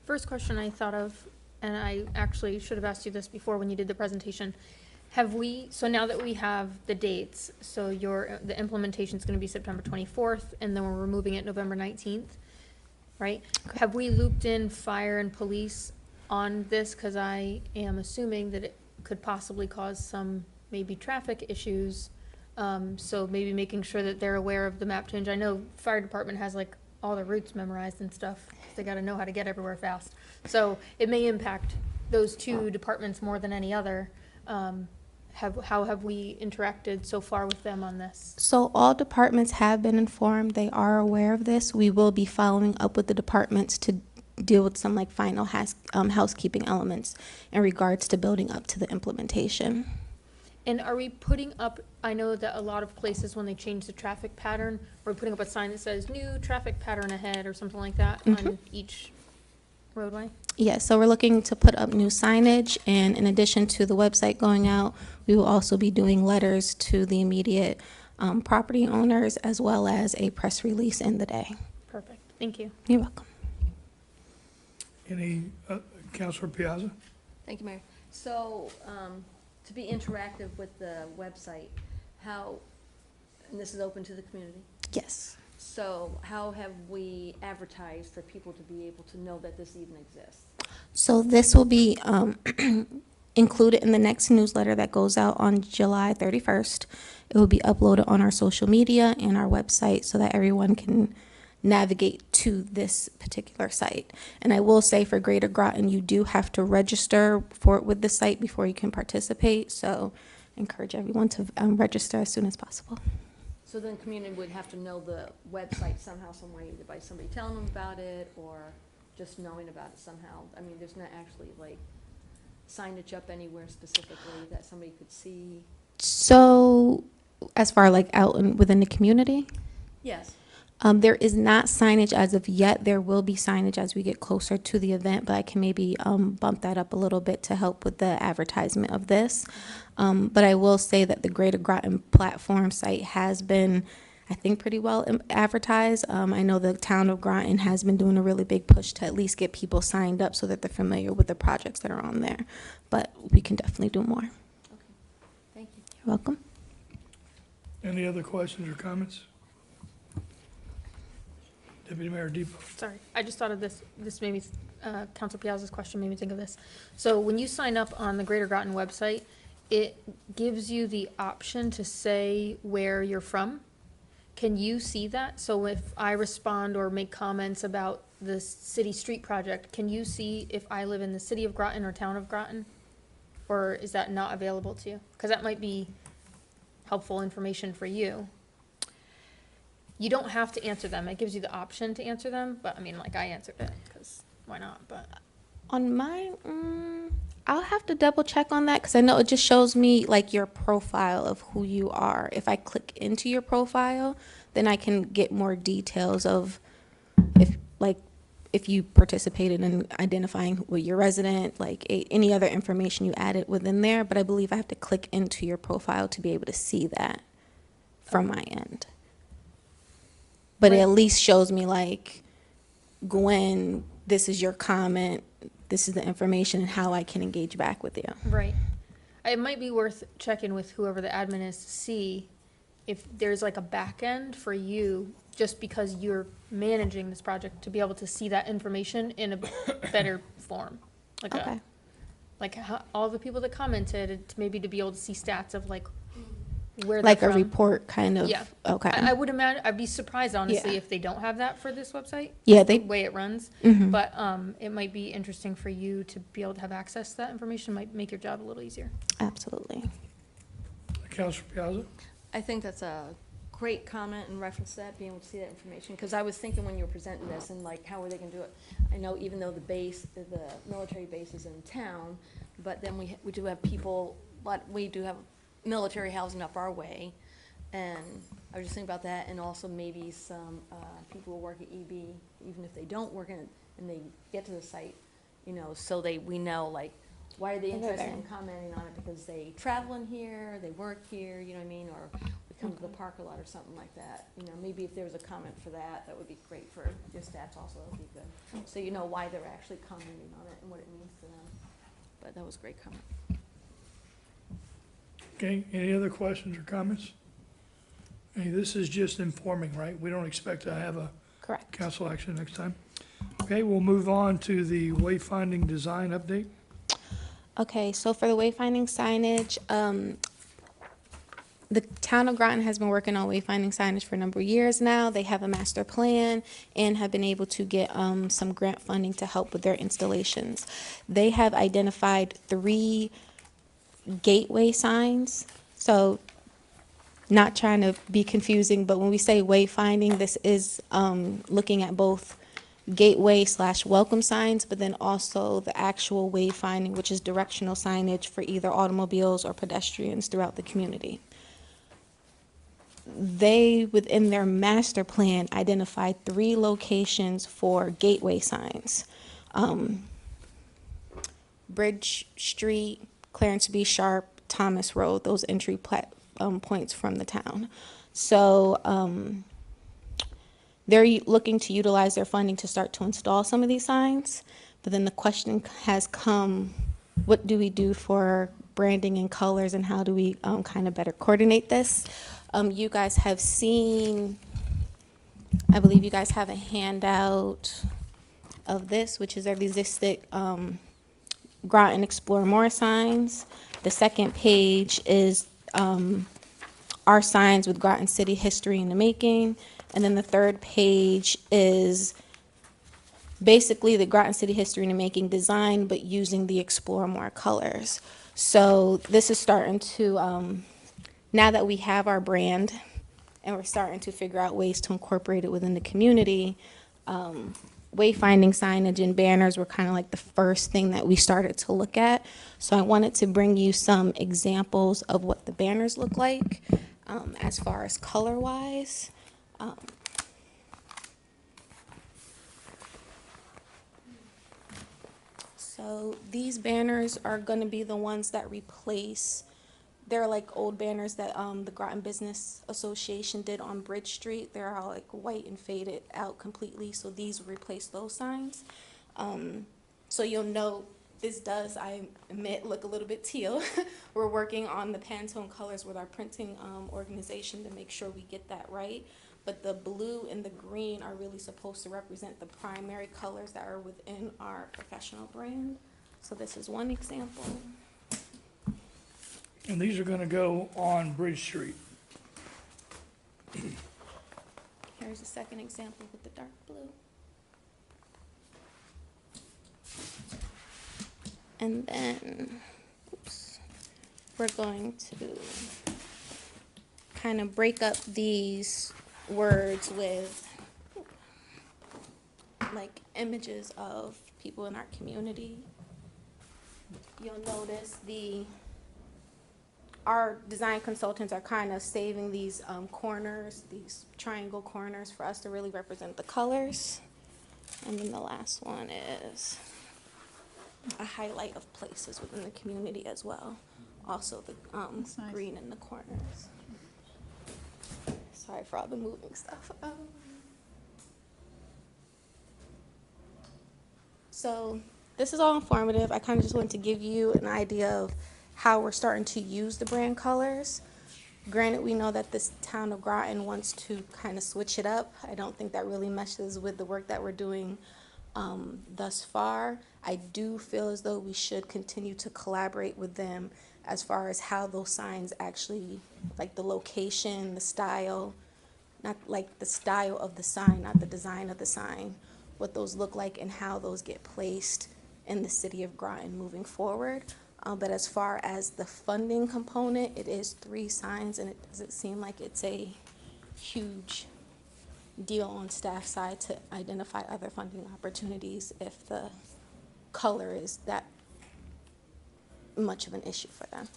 First question I thought of, and I actually should have asked you this before when you did the presentation. So now that we have the dates, so the implementation is going to be September 24th, and then we're removing it November 19th, right? Okay. Have we looped in fire and police on this? Because I am assuming that it could possibly cause some maybe traffic issues. So maybe making sure that they're aware of the map change. I know fire department has like all the routes memorized and stuff. They got to know how to get everywhere fast. So it may impact those two departments more than any other. How have we interacted so far with them on this? So all departments have been informed. They are aware of this. We will be following up with the departments to deal with some like final housekeeping elements in regards to building up to the implementation. And are we putting up, I know that a lot of places when they change the traffic pattern, we're putting up a sign that says new traffic pattern ahead or something like that on each roadway? Yes, so we're looking to put up new signage, and in addition to the website going out, we will also be doing letters to the immediate property owners, as well as a press release in the day. Perfect, thank you. You're welcome. Any, Councilor Piazza? Thank you, Mayor. So, to be interactive with the website, and this is open to the community, Yes. so how have we advertised for people to be able to know that this even exists? So this will be included in the next newsletter that goes out on July 31st. It will be uploaded on our social media and our website so that everyone can navigate to this particular site. And I will say for Greater Groton, you do have to register with the site before you can participate. So encourage everyone to register as soon as possible. So then community would have to know the website somehow, some way, either by somebody telling them about it or just knowing about it somehow. I mean, there's not actually like signage up anywhere specifically that somebody could see. So as far like out within the community? Yes. There is not signage as of yet. There will be signage as we get closer to the event, but I can maybe bump that up a little bit to help with the advertisement of this. But I will say that the Greater Groton platform site has been, I think, pretty well advertised. I know the town of Groton has been doing a really big push to at least get people signed up so that they're familiar with the projects that are on there. But we can definitely do more. Okay, thank you. You're welcome. Any other questions or comments? Deputy Mayor Depot. Sorry, I just thought of this made me, Council Piazza's question made me think of this. So when you sign up on the Greater Groton website, it gives you the option to say where you're from. Can you see that? So if I respond or make comments about the city street project, can you see if I live in the city of Groton or town of Groton? Or is that not available to you? Because that might be helpful information for you. You don't have to answer them. It gives you the option to answer them, but I mean, like I answered it because why not? But On mine, I'll have to double check on that because I know it just shows me like your profile of who you are. If I click into your profile, then I can get more details of if you participated in identifying with your resident, like any other information you added within there. But I believe I have to click into your profile to be able to see that from my end. But it at least shows me like, Gwen, this is your comment, this is the information and how I can engage back with you. right. It might be worth checking with whoever the admin is to see if there's like a back end for you, just because you're managing this project, to be able to see that information in a better form. Like Okay. all the people that commented, maybe to be able to see stats of like where they're Like a from. report kind of. Yeah. Okay. I would imagine, I'd be surprised honestly Yeah. if they don't have that for this website. Yeah, the they. way it runs. Mhm. But it might be interesting for you to be able to have access to that information. Might make your job a little easier. Absolutely. Councilor Piazza? I think that's a great comment in reference to that, being able to see that information, because I was thinking when you were presenting this, and like, how are they gonna do it? I know even though the military base is in town, but then we do have people, we do have military housing up our way, and I was just thinking about that, and also maybe some, people who work at EB, even if they don't work in it, and they get to the site, you know, so we know, like, why are they They're interested there. in commenting on it? Because they travel in here, they work here, you know what I mean? Or we come to the park a lot or something like that. You know, maybe if there was a comment for that, that would be great for your stats also, that would be good. So you know why they're actually commenting on it and what it means to them. But that was a great comment. Okay, any other questions or comments? Hey, this is just informing, right? We don't expect to have a Correct. council action next time. Okay, we'll move on to the wayfinding design update. Okay, so for the wayfinding signage, the town of Groton has been working on wayfinding signage for a number of years now. They have a master plan and have been able to get some grant funding to help with their installations. They have identified 3 gateway signs. So not trying to be confusing, but when we say wayfinding, this is looking at both gateway/welcome signs, but then also the actual wayfinding, which is directional signage for either automobiles or pedestrians throughout the community. They, within their master plan, identified 3 locations for gateway signs. Bridge Street, Clarence B. Sharp, Thomas Road, those entry points from the town. So they're looking to utilize their funding to start to install some of these signs. But then the question has come, what do we do for branding and colors, and how do we kind of better coordinate this? You guys have seen, I believe you guys have a handout of this, which is a resisted Groton Explore More signs. The second page is our signs with Groton City history in the making. And then the third page is basically the Groton City history in the making design, but using the Explore More colors. So this is starting to, now that we have our brand and we're starting to figure out ways to incorporate it within the community, wayfinding signage and banners were kind of like the first thing that we started to look at. So I wanted to bring you some examples of what the banners look like as far as color-wise. So these banners are going to be the ones that replace, they're like old banners that the Groton Business Association did on Bridge Street. They're all like white and faded out completely, so these replace those signs. So you'll note this does, I admit, look a little bit teal. We're working on the Pantone colors with our printing organization to make sure we get that right. But the blue and the green are really supposed to represent the primary colors that are within our professional brand. So this is one example. And these are gonna go on Bridge Street. Here's a second example with the dark blue. And then, oops, we're going to kind of break up these words with like images of people in our community. You'll notice our design consultants are kind of saving these corners, these triangle corners, for us to really represent the colors. And then the last one is a highlight of places within the community as well. Also the That's nice. green in the corners. Sorry for all the moving stuff. So this is all informative. I kind of just wanted to give you an idea of how we're starting to use the brand colors. Granted, we know that this town of Groton wants to kind of switch it up. I don't think that really meshes with the work that we're doing thus far. I do feel as though we should continue to collaborate with them as far as how those signs actually, like the location, the style, not like the style of the sign, not the design of the sign, what those look like and how those get placed in the city of Groton moving forward. But as far as the funding component, it is 3 signs, and it doesn't seem like it's a huge deal on staff side to identify other funding opportunities if the color is that much of an issue for them.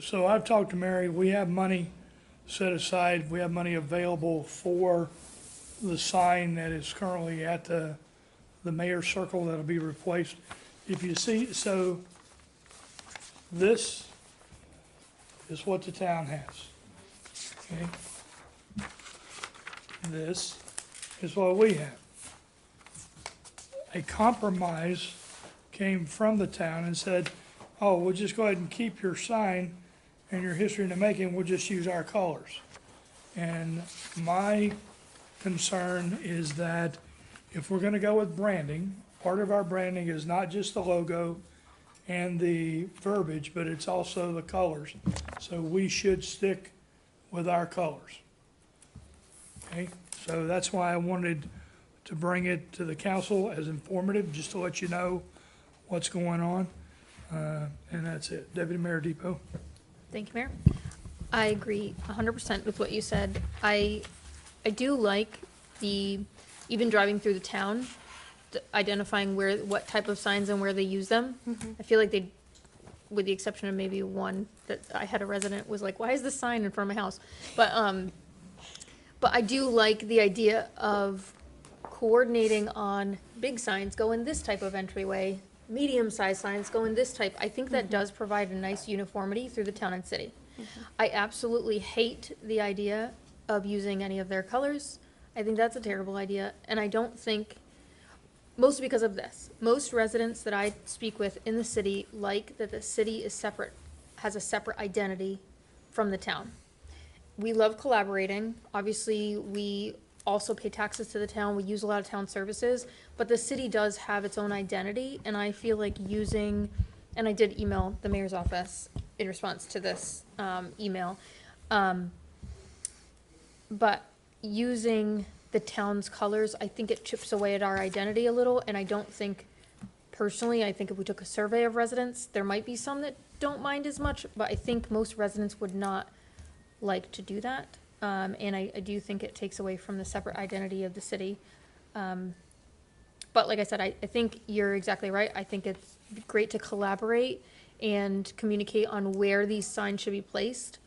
So I've talked to Mary, we have money set aside, we have money available for the sign that is currently at the mayor's circle that'll be replaced. If you see, so this is what the town has, okay? This is what we have. A compromise came from the town and said, oh, we'll just go ahead and keep your sign and your history in the making, we'll just use our colors. And my concern is that if we're gonna go with branding, part of our branding is not just the logo and the verbiage, but it's also the colors. So we should stick with our colors. Okay, so that's why I wanted to bring it to the council as informative, just to let you know what's going on. And that's it. Deputy Mayor Depot. Thank you, Mayor. I agree 100% with what you said. I do like even driving through the town, identifying what type of signs and where they use them. I feel like they, with the exception of maybe one that I had a resident was like, why is this sign in front of my house? But I do like the idea of coordinating on big signs, go in this type of entryway, medium-sized signs, go in this type. I think that does provide a nice uniformity through the town and city. I absolutely hate the idea of using any of their colors. I think that's a terrible idea, and I don't think, mostly because of this. Most residents that I speak with in the city like that the city is separate, has a separate identity from the town. We love collaborating. Obviously, we also pay taxes to the town. We use a lot of town services, but the city does have its own identity, and I feel like using, and I did email the mayor's office in response to this email, but using the town's colors, I think it chips away at our identity a little, and I don't think, personally, I think if we took a survey of residents, there might be some that don't mind as much, but I think most residents would not like to do that. And I do think it takes away from the separate identity of the city. But like I said, I think you're exactly right. I think it's great to collaborate and communicate on where these signs should be placed.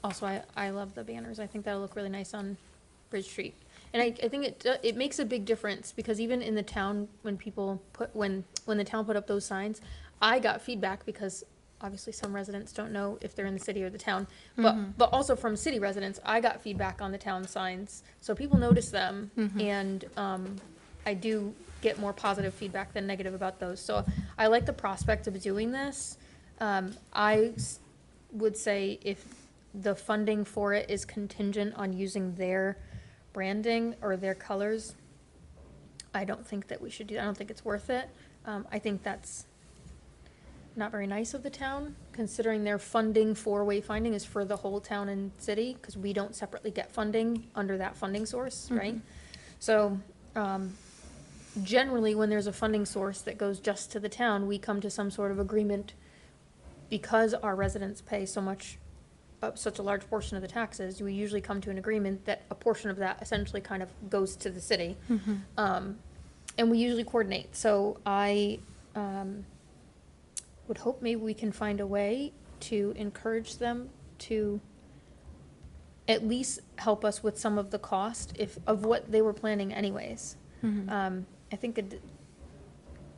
Also, I love the banners. I think that'll look really nice on Bridge Street. And I think it makes a big difference, because even in the town, when the town put up those signs, I got feedback, because obviously some residents don't know if they're in the city or the town, but also from city residents, I got feedback on the town signs. So people notice them, and I do get more positive feedback than negative about those. So I like the prospect of doing this. Would say if the funding for it is contingent on using their branding or their colors, I don't think that we should do that. I don't think it's worth it. I think that's not very nice of the town, considering their funding for wayfinding is for the whole town and city, because we don't separately get funding under that funding source, right? So, generally, when there's a funding source that goes just to the town, we come to some sort of agreement, because our residents pay such a large portion of the taxes, we usually come to an agreement that a portion of that essentially kind of goes to the city. And we usually coordinate. So I would hope maybe we can find a way to encourage them to at least help us with some of the cost of what they were planning anyways. I think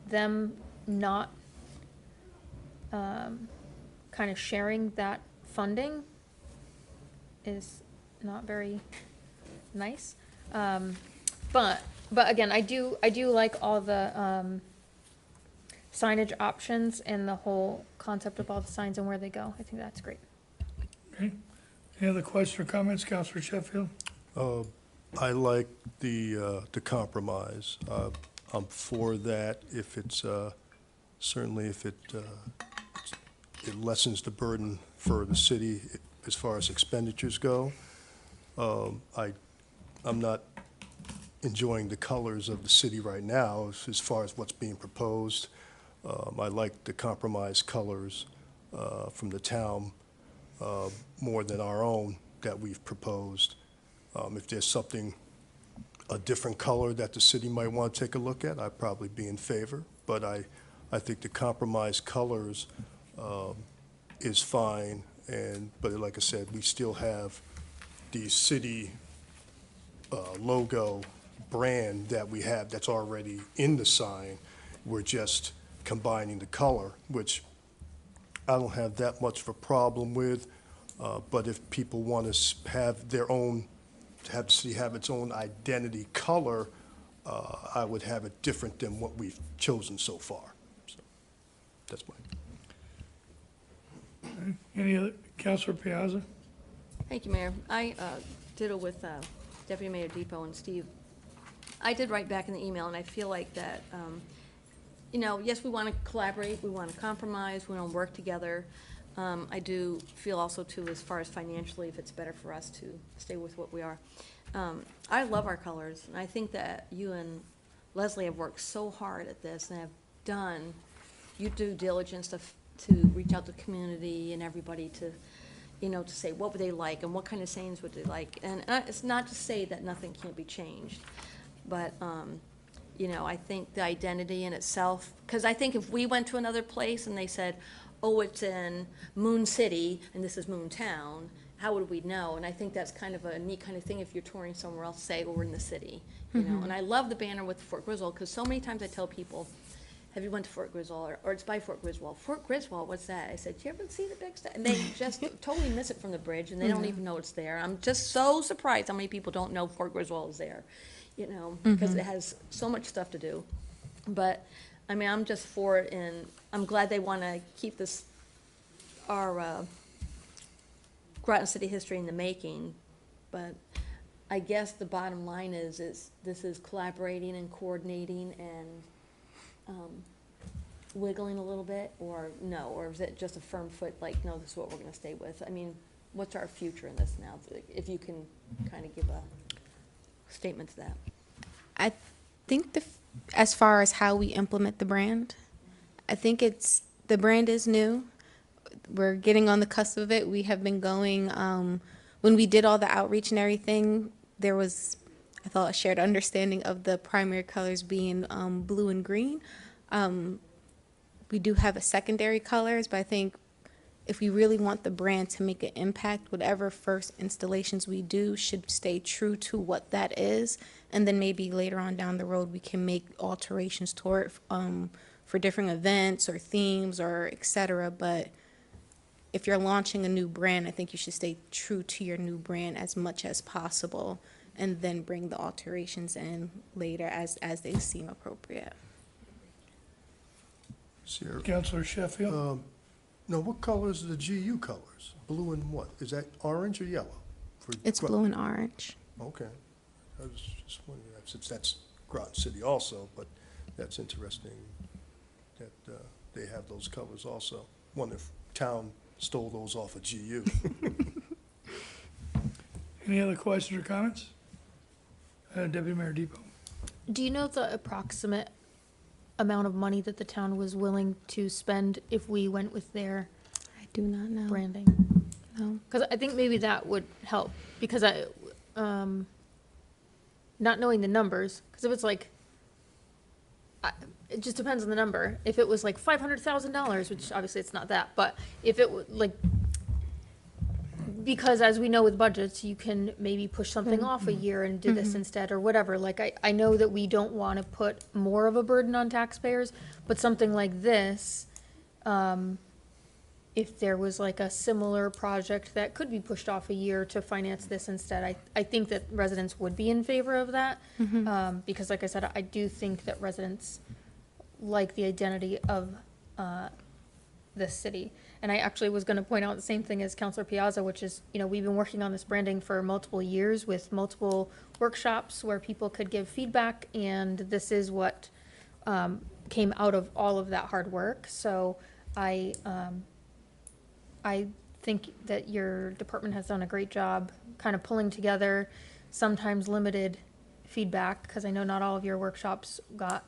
them not kind of sharing that funding is not very nice. But again, I do like all the signage options and the whole concept of all the signs and where they go. I think that's great. Okay. Any other questions or comments, Councilor Sheffield? I like the compromise. I'm for that if it's, certainly if it lessens the burden for the city as far as expenditures go. I'm not enjoying the colors of the city right now as far as what's being proposed. I like the compromise colors from the town more than our own that we've proposed. If there's something, a different color that the city might want to take a look at, I'd probably be in favor. But I think the compromise colors is fine, but like I said, we still have the city logo brand that we have that's already in the sign. We're just combining the color, which I don't have that much of a problem with. But if people want to have their own, have the city have its own identity color, I would have it different than what we've chosen so far. So that's mine. Any other, Counselor Piazza? Thank you, Mayor. I did it with Deputy Mayor Depot and Steve. I did write back in the email, and I feel like that, you know, yes, we want to collaborate, we want to compromise, we want to work together. I do feel also, too, as far as financially, if it's better for us to stay with what we are. I love our colors, and I think that you and Leslie have worked so hard at this and have done your due diligence to reach out to the community and everybody to, you know, to say what would they like and what kind of sayings would they like. And it's not to say that nothing can't be changed, but, you know, I think the identity in itself, because I think if we went to another place and they said, oh, it's in Moon City and this is Moon Town, how would we know? And I think that's kind of a neat kind of thing if you're touring somewhere else, say, oh, we're in the city, you know. And I love the banner with Fort Griswold, because so many times I tell people, have you went to Fort Griswold, or it's by Fort Griswold. Fort Griswold, what's that? I said, do you ever see the big stuff? And they just totally miss it from the bridge, and they don't even know it's there. I'm just so surprised how many people don't know Fort Griswold is there, you know, because it has so much stuff to do. But, I mean, I'm just for it, and I'm glad they want to keep this, our Groton City history in the making. But I guess the bottom line is this is collaborating and coordinating and wiggling a little bit, or no, or is it just a firm foot, like, no, this is what we're going to stay with? I mean, what's our future in this now? If you can kind of give a statement to that. I think as far as how we implement the brand, I think the brand is new. We're getting on the cusp of it. We have been going, when we did all the outreach and everything, there was, I thought, a shared understanding of the primary colors being blue and green. We do have a secondary colors, but I think if we really want the brand to make an impact, whatever first installations we do should stay true to what that is. And then maybe later on down the road, we can make alterations toward for different events or themes or et cetera. But if you're launching a new brand, I think you should stay true to your new brand as much as possible, and then bring the alterations in later as they seem appropriate. Sierra, Counselor Sheffield? no, what colors are the GU colors? Blue and what? Is that orange or yellow? It's blue and orange. Okay. I was just wondering, since that's Groton City also, but that's interesting that they have those colors also. Wonder if town stole those off of GU. Any other questions or comments? Deputy Mayor Depot? Do you know the approximate amount of money that the town was willing to spend if we went with their I do not know. branding? No. Because I think maybe that would help, because not knowing the numbers, because if it's like, it just depends on the number. If it was like $500,000, which obviously it's not that, but if it would, like, because as we know with budgets, you can maybe push something off a year and do this instead or whatever. Like, I know that we don't want to put more of a burden on taxpayers, but something like this, if there was like a similar project that could be pushed off a year to finance this instead, I think that residents would be in favor of that. Because like I said, I do think that residents like the identity of this city. And I actually was going to point out the same thing as Councilor Piazza, which is, you know, we've been working on this branding for multiple years with multiple workshops where people could give feedback, and this is what came out of all of that hard work. So I think that your department has done a great job kind of pulling together sometimes limited feedback, because I know not all of your workshops got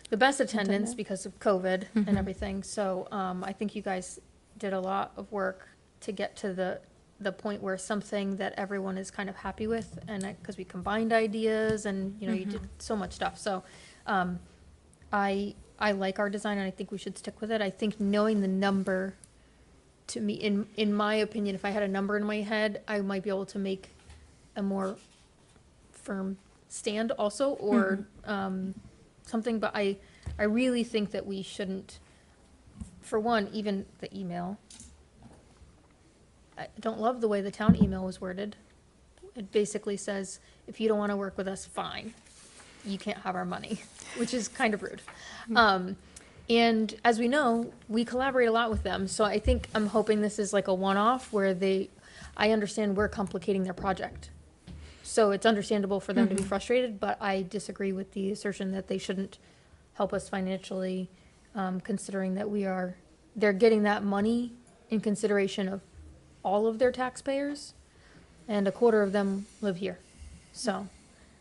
the best attendance because of COVID and everything. So I think you guys did a lot of work to get to the the point where something that everyone is kind of happy with, and because we combined ideas and, you know, you did so much stuff, so, I like our design and I think we should stick with it. I think knowing the number, to me, in my opinion, if I had a number in my head, I might be able to make a more firm stand also, or, something, but I really think that we shouldn't, for one, even the email. I don't love the way the town email was worded. It basically says, if you don't want to work with us, fine. You can't have our money, which is kind of rude. And as we know, we collaborate a lot with them, so I'm hoping this is like a one-off where I understand we're complicating their project. So it's understandable for them to be frustrated, but I disagree with the assertion that they shouldn't help us financially, considering that they're getting that money in consideration of all of their taxpayers, and a quarter of them live here. So,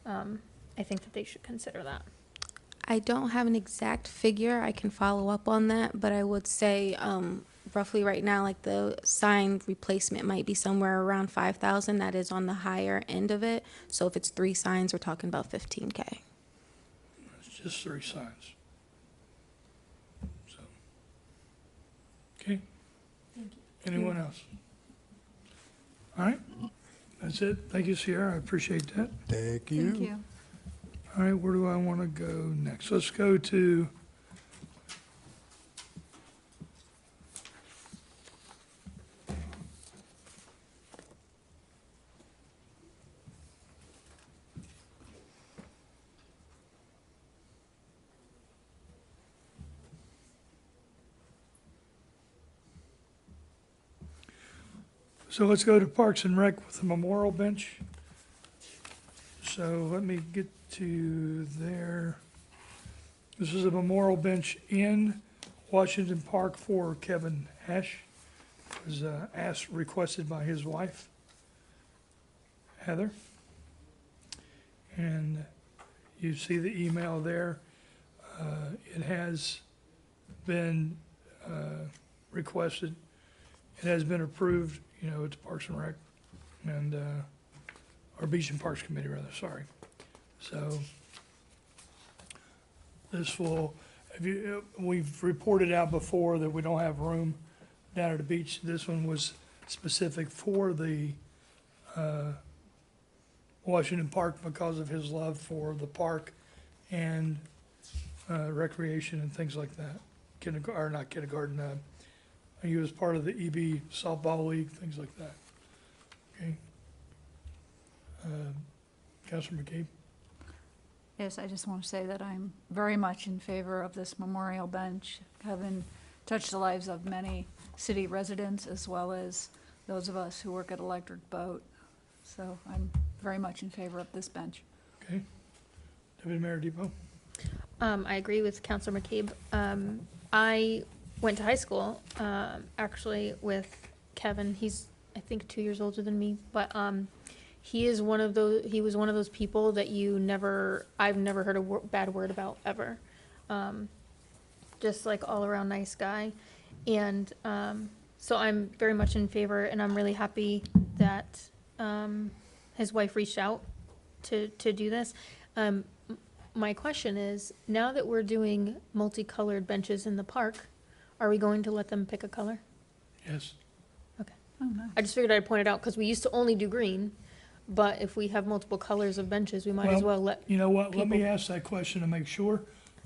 I think that they should consider that. I don't have an exact figure. I can follow up on that, but I would say roughly right now, like the sign replacement might be somewhere around 5,000. That is on the higher end of it. So if it's 3 signs, we're talking about 15K. It's just 3 signs. So, okay. Thank you. Anyone else? All right, that's it. Thank you, Sierra. I appreciate that. Thank you. Thank you. All right, where do I want to go next? Let's go to so let's go to Parks and Rec with the memorial bench. So let me get to there. This is a memorial bench in Washington Park for Kevin Ash. It was requested by his wife, Heather. And you see the email there. It has been requested. It has been approved, you know, it's Parks and Rec and, or Beach and Parks Committee rather, sorry. So this will, we've reported out before that we don't have room down at the beach. This one was specific for the Washington Park because of his love for the park and recreation and things like that. Not kindergarten, he was part of the EB softball league, things like that. Okay. Councilor McCabe? Yes, I just want to say that I'm very much in favor of this memorial bench, having touched the lives of many city residents as well as those of us who work at Electric Boat. So I'm very much in favor of this bench. Okay. Deputy Mayor Depot? I agree with Councilor McCabe. I went to high school, actually with Kevin. He's, I think, 2 years older than me, but, he was one of those people that I've never heard a bad word about ever. Just like all around nice guy. And, so I'm very much in favor, and I'm really happy that, his wife reached out to do this. My question is, now that we're doing multicolored benches in the park, are we going to let them pick a color? Yes. Okay. Oh, nice. I just figured I'd point it out, because we used to only do green, but if we have multiple colors of benches, we might as well let, You know what, let me people- ask that question to make sure.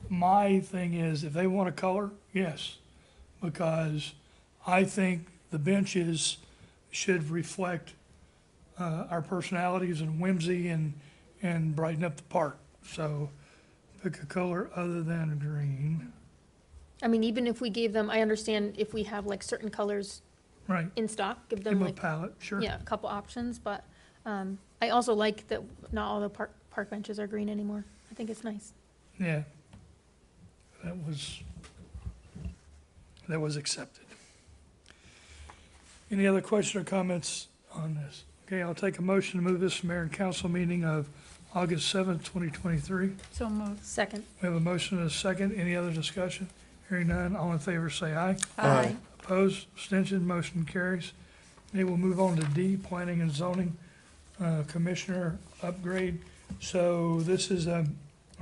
My thing is, if they want a color, yes, because I think the benches should reflect our personalities and whimsy and brighten up the park. So pick a color other than green. I mean, even if we gave them, I understand if we have like certain colors Right, in stock, give give them them a like, palette, sure. yeah, a couple options, but, I also like that not all the park benches are green anymore. I think it's nice. Yeah. That was accepted. Any other question or comments on this? Okay, I'll take a motion to move this mayor and council meeting of August 7th, 2023. So moved. Second. We have a motion and a second. Any other discussion? Hearing none, all in favor say aye. Aye. Opposed, abstention, motion carries. Okay, we'll move on to D, Planning and Zoning, Commissioner upgrade. So this is a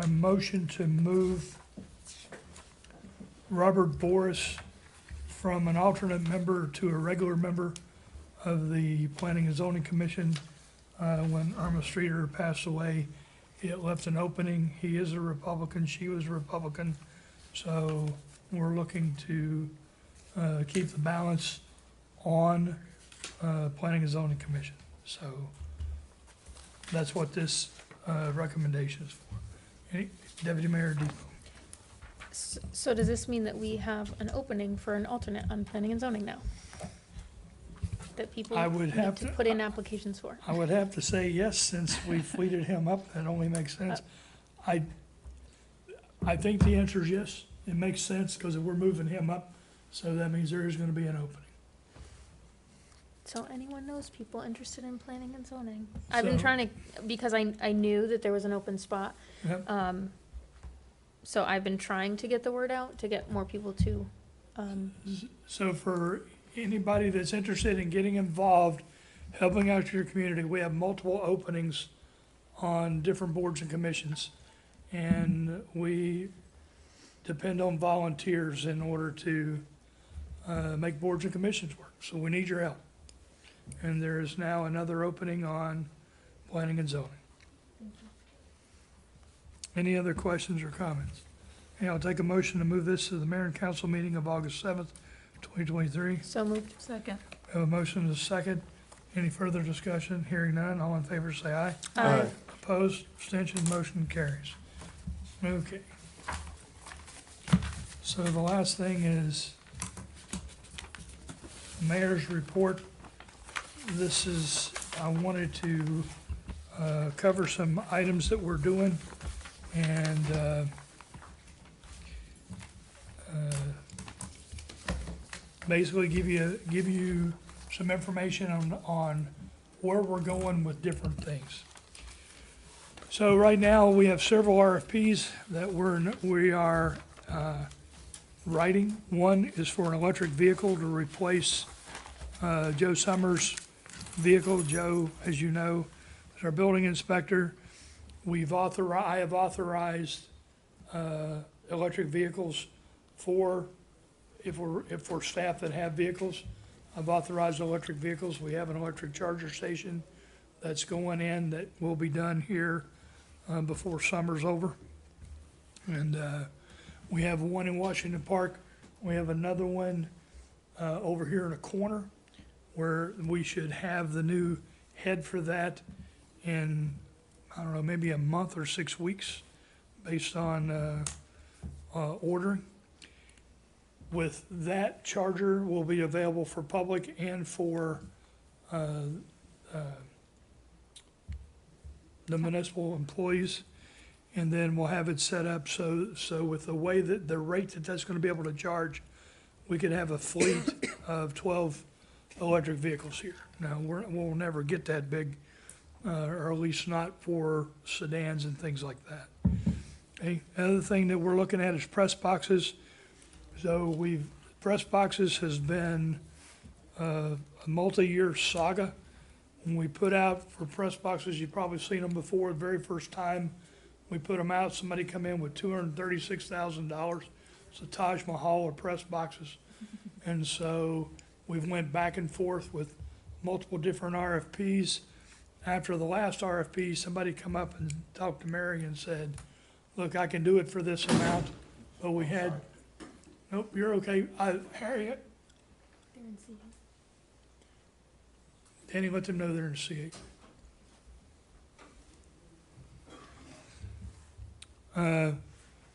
motion to move Robert Boris from an alternate member to a regular member of the Planning and Zoning Commission. When Irma Streeter passed away, it left an opening. He is a Republican, she was a Republican. So we're looking to keep the balance on Planning and Zoning Commission. So that's what this recommendation is for. Deputy Mayor Depot. So does this mean that we have an opening for an alternate on planning and zoning now? That people I would need have to to- put in applications for? I would have to say yes, since we fleeted him up, that only makes sense. I think the answer is yes. It makes sense, because if we're moving him up, so that means there is gonna be an opening. So anyone knows people interested in planning and zoning? I've been So- trying to, because I knew that there was an open spot. Yep. So I've been trying to get the word out to get more people to, So for anybody that's interested in getting involved, helping out your community, we have multiple openings on different boards and commissions. And we depend on volunteers in order to make boards and commissions work. So we need your help. And there is now another opening on planning and zoning. Any other questions or comments? Okay, I'll take a motion to move this to the mayor and council meeting of August 7th, 2023. so moved. Second. We have a motion and a second. Any further discussion? Hearing none, all in favor say aye. Aye. Opposed, abstention, motion carries. Okay. So the last thing is mayor's report. This is, I wanted to cover some items that we're doing and basically give you some information on where we're going with different things. So right now, we have several RFPs that we are writing. One is for an electric vehicle to replace Joe Summers' vehicle. Joe, as you know, is our building inspector. I have authorized electric vehicles for, if we're staff that have vehicles, I've authorized electric vehicles. We have an electric charger station that's going in that will be done here before summer's over. And we have one in Washington Park. We have another one over here in a corner where we should have the new head for that in, I don't know, maybe a month or 6 weeks based on ordering. With that, charger will be available for public and for the municipal employees. And then we'll have it set up so with the way that the rate that's gonna be able to charge, we could have a fleet of 12 electric vehicles here. Now, we'll never get that big, or at least not for sedans and things like that. Okay, another thing that we're looking at is press boxes. So press boxes has been a multi-year saga. When we put out for press boxes, you've probably seen them before, the very first time we put them out, somebody come in with $236,000. It's a Taj Mahal of press boxes. And so we've went back and forth with multiple different RFPs. After the last RFP, somebody come up and talked to Mary and said, look, I can do it for this amount, but we had, nope, you're okay. Harriet, Danny, let them know they're in C8.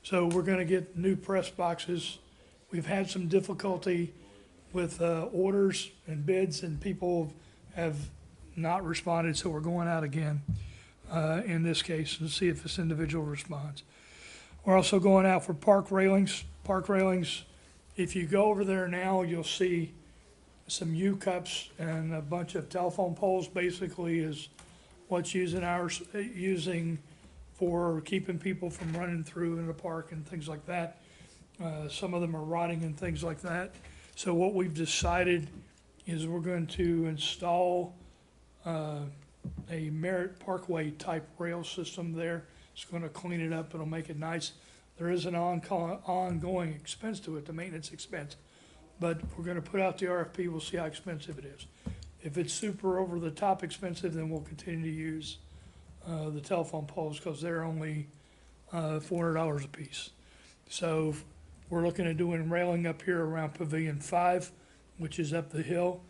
So we're gonna get new press boxes. We've had some difficulty with orders and bids, and people have not responded, so we're going out again in this case and see if this individual responds. We're also going out for park railings. Park railings, if you go over there now, you'll see some U-cups and a bunch of telephone poles, basically is what's using for keeping people from running through in the park and things like that. Some of them are rotting and things like that. So what we've decided is we're going to install a Merritt Parkway type rail system there. It's going to clean it up, it'll make it nice. There is an ongoing expense to it, the maintenance expense. But we're going to put out the RFP, we'll see how expensive it is. If it's super over the top expensive, then we'll continue to use the telephone poles because they're only $400 a piece. So we're looking at doing railing up here around Pavilion 5, which is up the hill.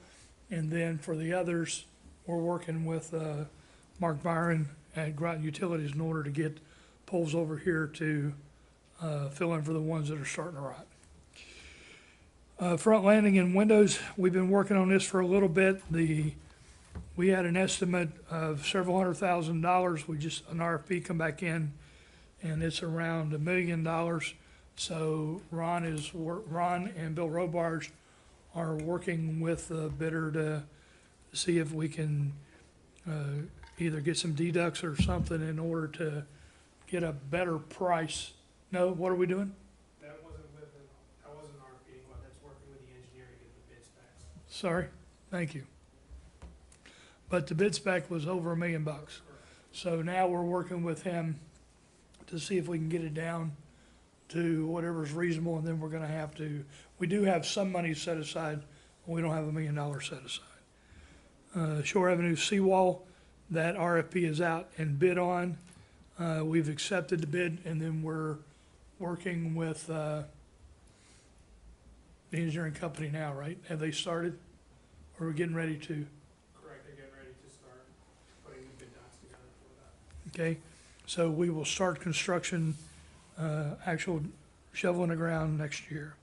And then for the others, we're working with Mark Byron at Groton Utilities in order to get poles over here to fill in for the ones that are starting to rot. Front landing and windows, we've been working on this for a little bit. We had an estimate of several $100,000. An RFP come back in, and it's around $1 million. So Ron and Bill Robarge are working with the bidder to see if we can either get some deducts or something in order to get a better price. No, what are we doing? That wasn't RFP, but that's working with the engineer to get the bid specs. Sorry, thank you. But the bid spec was over $1 million. So now we're working with him to see if we can get it down to whatever's reasonable, and then we're gonna have to, we do have some money set aside, but we don't have $1 million set aside. Shore Avenue seawall, that RFP is out and bid on. We've accepted the bid, and then we're working with the engineering company now, right? Have they started? Or are we getting ready to? Correct, they're getting ready to start putting the bid docs together for that. Okay, so we will start construction, actual shovel in the ground next year.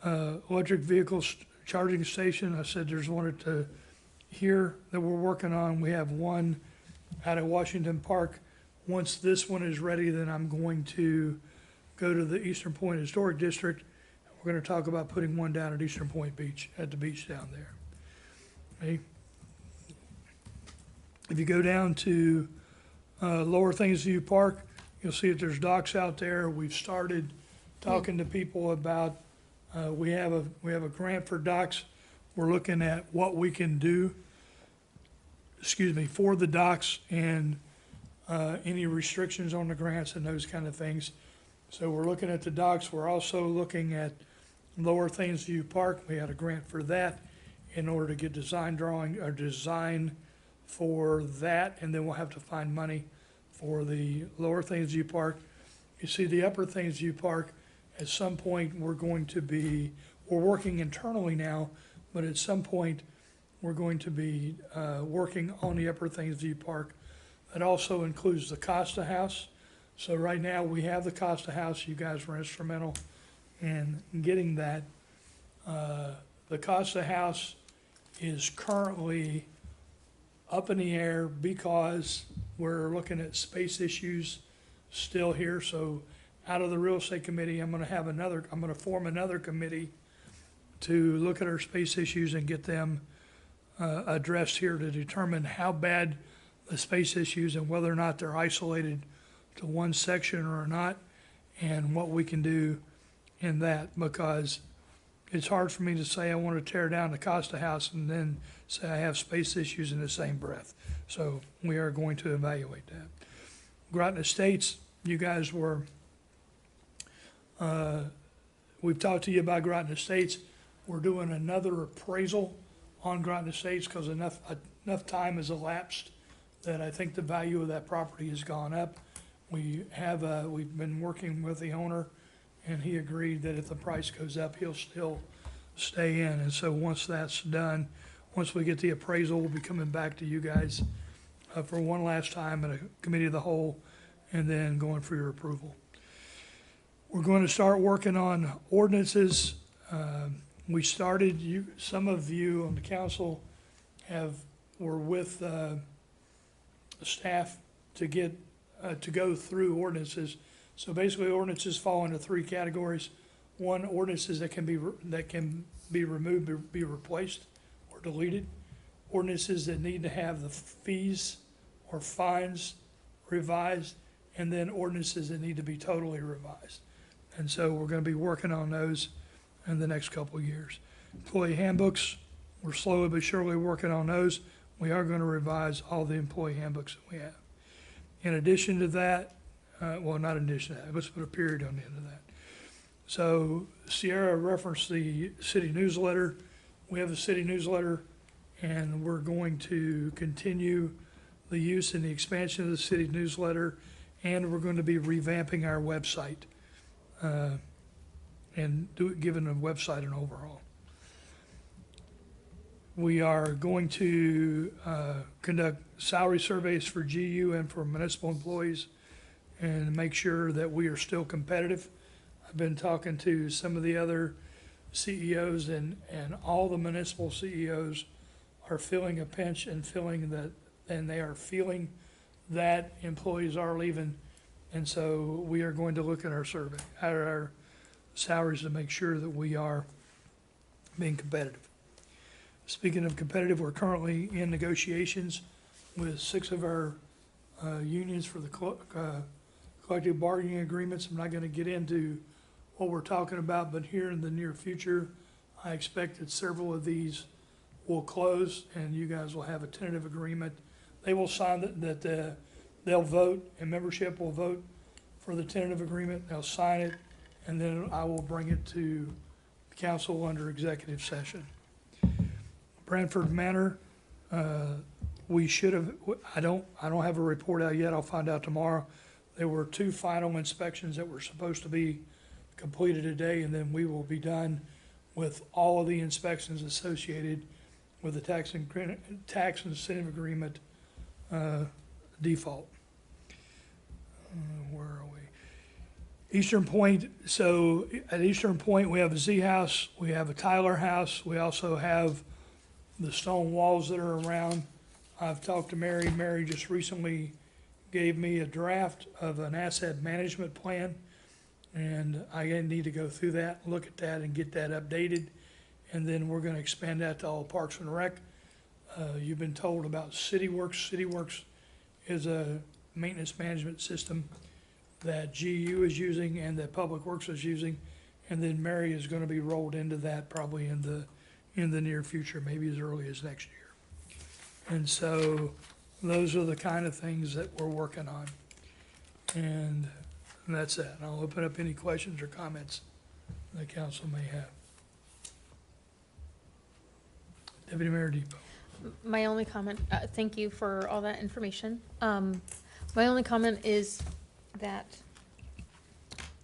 Electric vehicles charging station, I said there's one at here that we're working on. We have one out at Washington Park. Once this one is ready, then I'm going to go to the Eastern Point Historic District. We're gonna talk about putting one down at Eastern Point Beach, at the beach down there. Okay. If you go down to Lower Thingsview Park, you'll see that there's docks out there. We've started talking to people about, we have a grant for docks. We're looking at what we can do, for the docks and any restrictions on the grants and those kind of things. So we're looking at the docks. We're also looking at Lower Thingsview Park. We had a grant for that in order to get design for that, and then we'll have to find money for the Lower Thingsview Park. You see the Upper Thingsview Park, at some point we're working internally now, but at some point we're going to be working on the Upper Thingsview Park. That also includes the Costa House. So right now we have the Costa House. You guys were instrumental in getting that. The Costa House is currently up in the air because we're looking at space issues still here. So out of the real estate committee, I'm gonna form another committee to look at our space issues and get them addressed here to determine how bad the space issues and whether or not they're isolated to one section or not, and what we can do in that, because it's hard for me to say I want to tear down the Costa House and then say I have space issues in the same breath. So we are going to evaluate that. Groton Estates, you guys were, we've talked to you about Groton Estates. We're doing another appraisal on Groton Estates because enough time has elapsed that I think the value of that property has gone up. We've been working with the owner, and he agreed that if the price goes up, he'll still stay in. And so once that's done, once we get the appraisal, we'll be coming back to you guys for one last time at a committee of the whole, and then going for your approval. We're going to start working on ordinances. We started, some of you on the council were with staff to go through ordinances. So basically, ordinances fall into three categories. One, ordinances that can be removed, be replaced or deleted. Ordinances that need to have the fees or fines revised, and then ordinances that need to be totally revised. And so we're going to be working on those in the next couple of years. Employee handbooks, We're slowly but surely working on those. We are gonna revise all the employee handbooks that we have. In addition to that, well, not in addition to that, let's put a period on the end of that. So Sierra referenced the city newsletter. We have the city newsletter, and we're going to continue the use and the expansion of the city newsletter, and we're going to be revamping our website, and giving the website an overhaul. We are going to conduct salary surveys for GU and for municipal employees and make sure that we are still competitive. I've been talking to some of the other CEOs, and all the municipal CEOs are feeling a pinch and they are feeling that employees are leaving. And so we are going to look at our survey, at our salaries, to make sure that we are being competitive. Speaking of competitive, we're currently in negotiations with 6 of our unions for the collective bargaining agreements. I'm not going to get into what we're talking about, but here in the near future, I expect that several of these will close, and you guys will have a tentative agreement. They will sign that they'll vote, and membership will vote for the tentative agreement. They'll sign it, and then I will bring it to the council under executive session. Branford Manor, we should have, I don't have a report out yet. I'll find out tomorrow. There were 2 final inspections that were supposed to be completed today, and then we will be done with all of the inspections associated with the tax incentive agreement default. Where are we? Eastern Point, so at Eastern Point, we have a Z House, we have a Tyler House, we also have the stone walls that are around. I've talked to Mary. Mary just recently gave me a draft of an asset management plan, and I need to go through that, look at that, and get that updated. And then we're gonna expand that to all Parks and Rec. You've been told about CityWorks. CityWorks is a maintenance management system that GU is using and that Public Works is using. And then Mary is gonna be rolled into that probably in the near future, maybe as early as next year. And so those are the kind of things that we're working on. And that's that. And I'll open up any questions or comments the council may have. Deputy Mayor Depot. My only comment, thank you for all that information. My only comment is that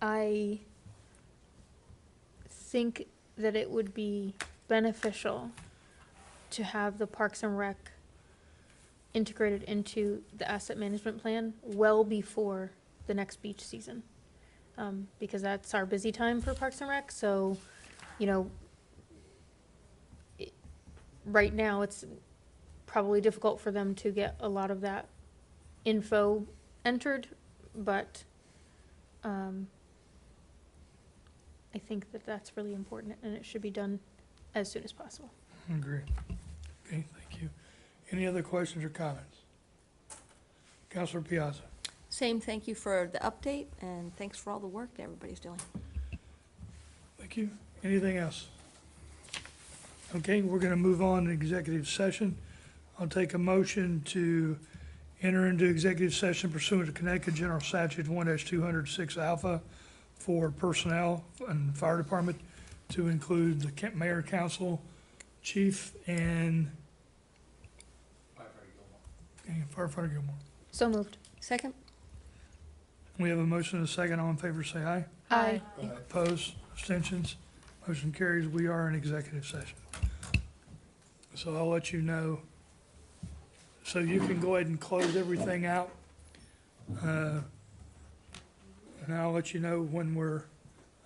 I think that it would be beneficial to have the Parks and Rec integrated into the asset management plan well before the next beach season. Because that's our busy time for Parks and Rec, so, right now, it's probably difficult for them to get a lot of that info entered, but I think that that's really important, and it should be done as soon as possible. I agree. Okay, thank you. Any other questions or comments? Councilor Piazza. Same, thank you for the update, and thanks for all the work that everybody's doing. Thank you. Anything else? Okay, we're going to move on to executive session. I'll take a motion to enter into executive session pursuant to Connecticut General Statute 1-206 Alpha for personnel and fire department to include the mayor, council, chief, and Firefighter Gilmore. So moved. Second? We have a motion and a second. All in favor, say aye. Aye. Opposed, abstentions, motion carries. We are in executive session. So I'll let you know. So you can go ahead and close everything out. And I'll let you know when we're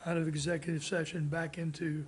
out of executive session back into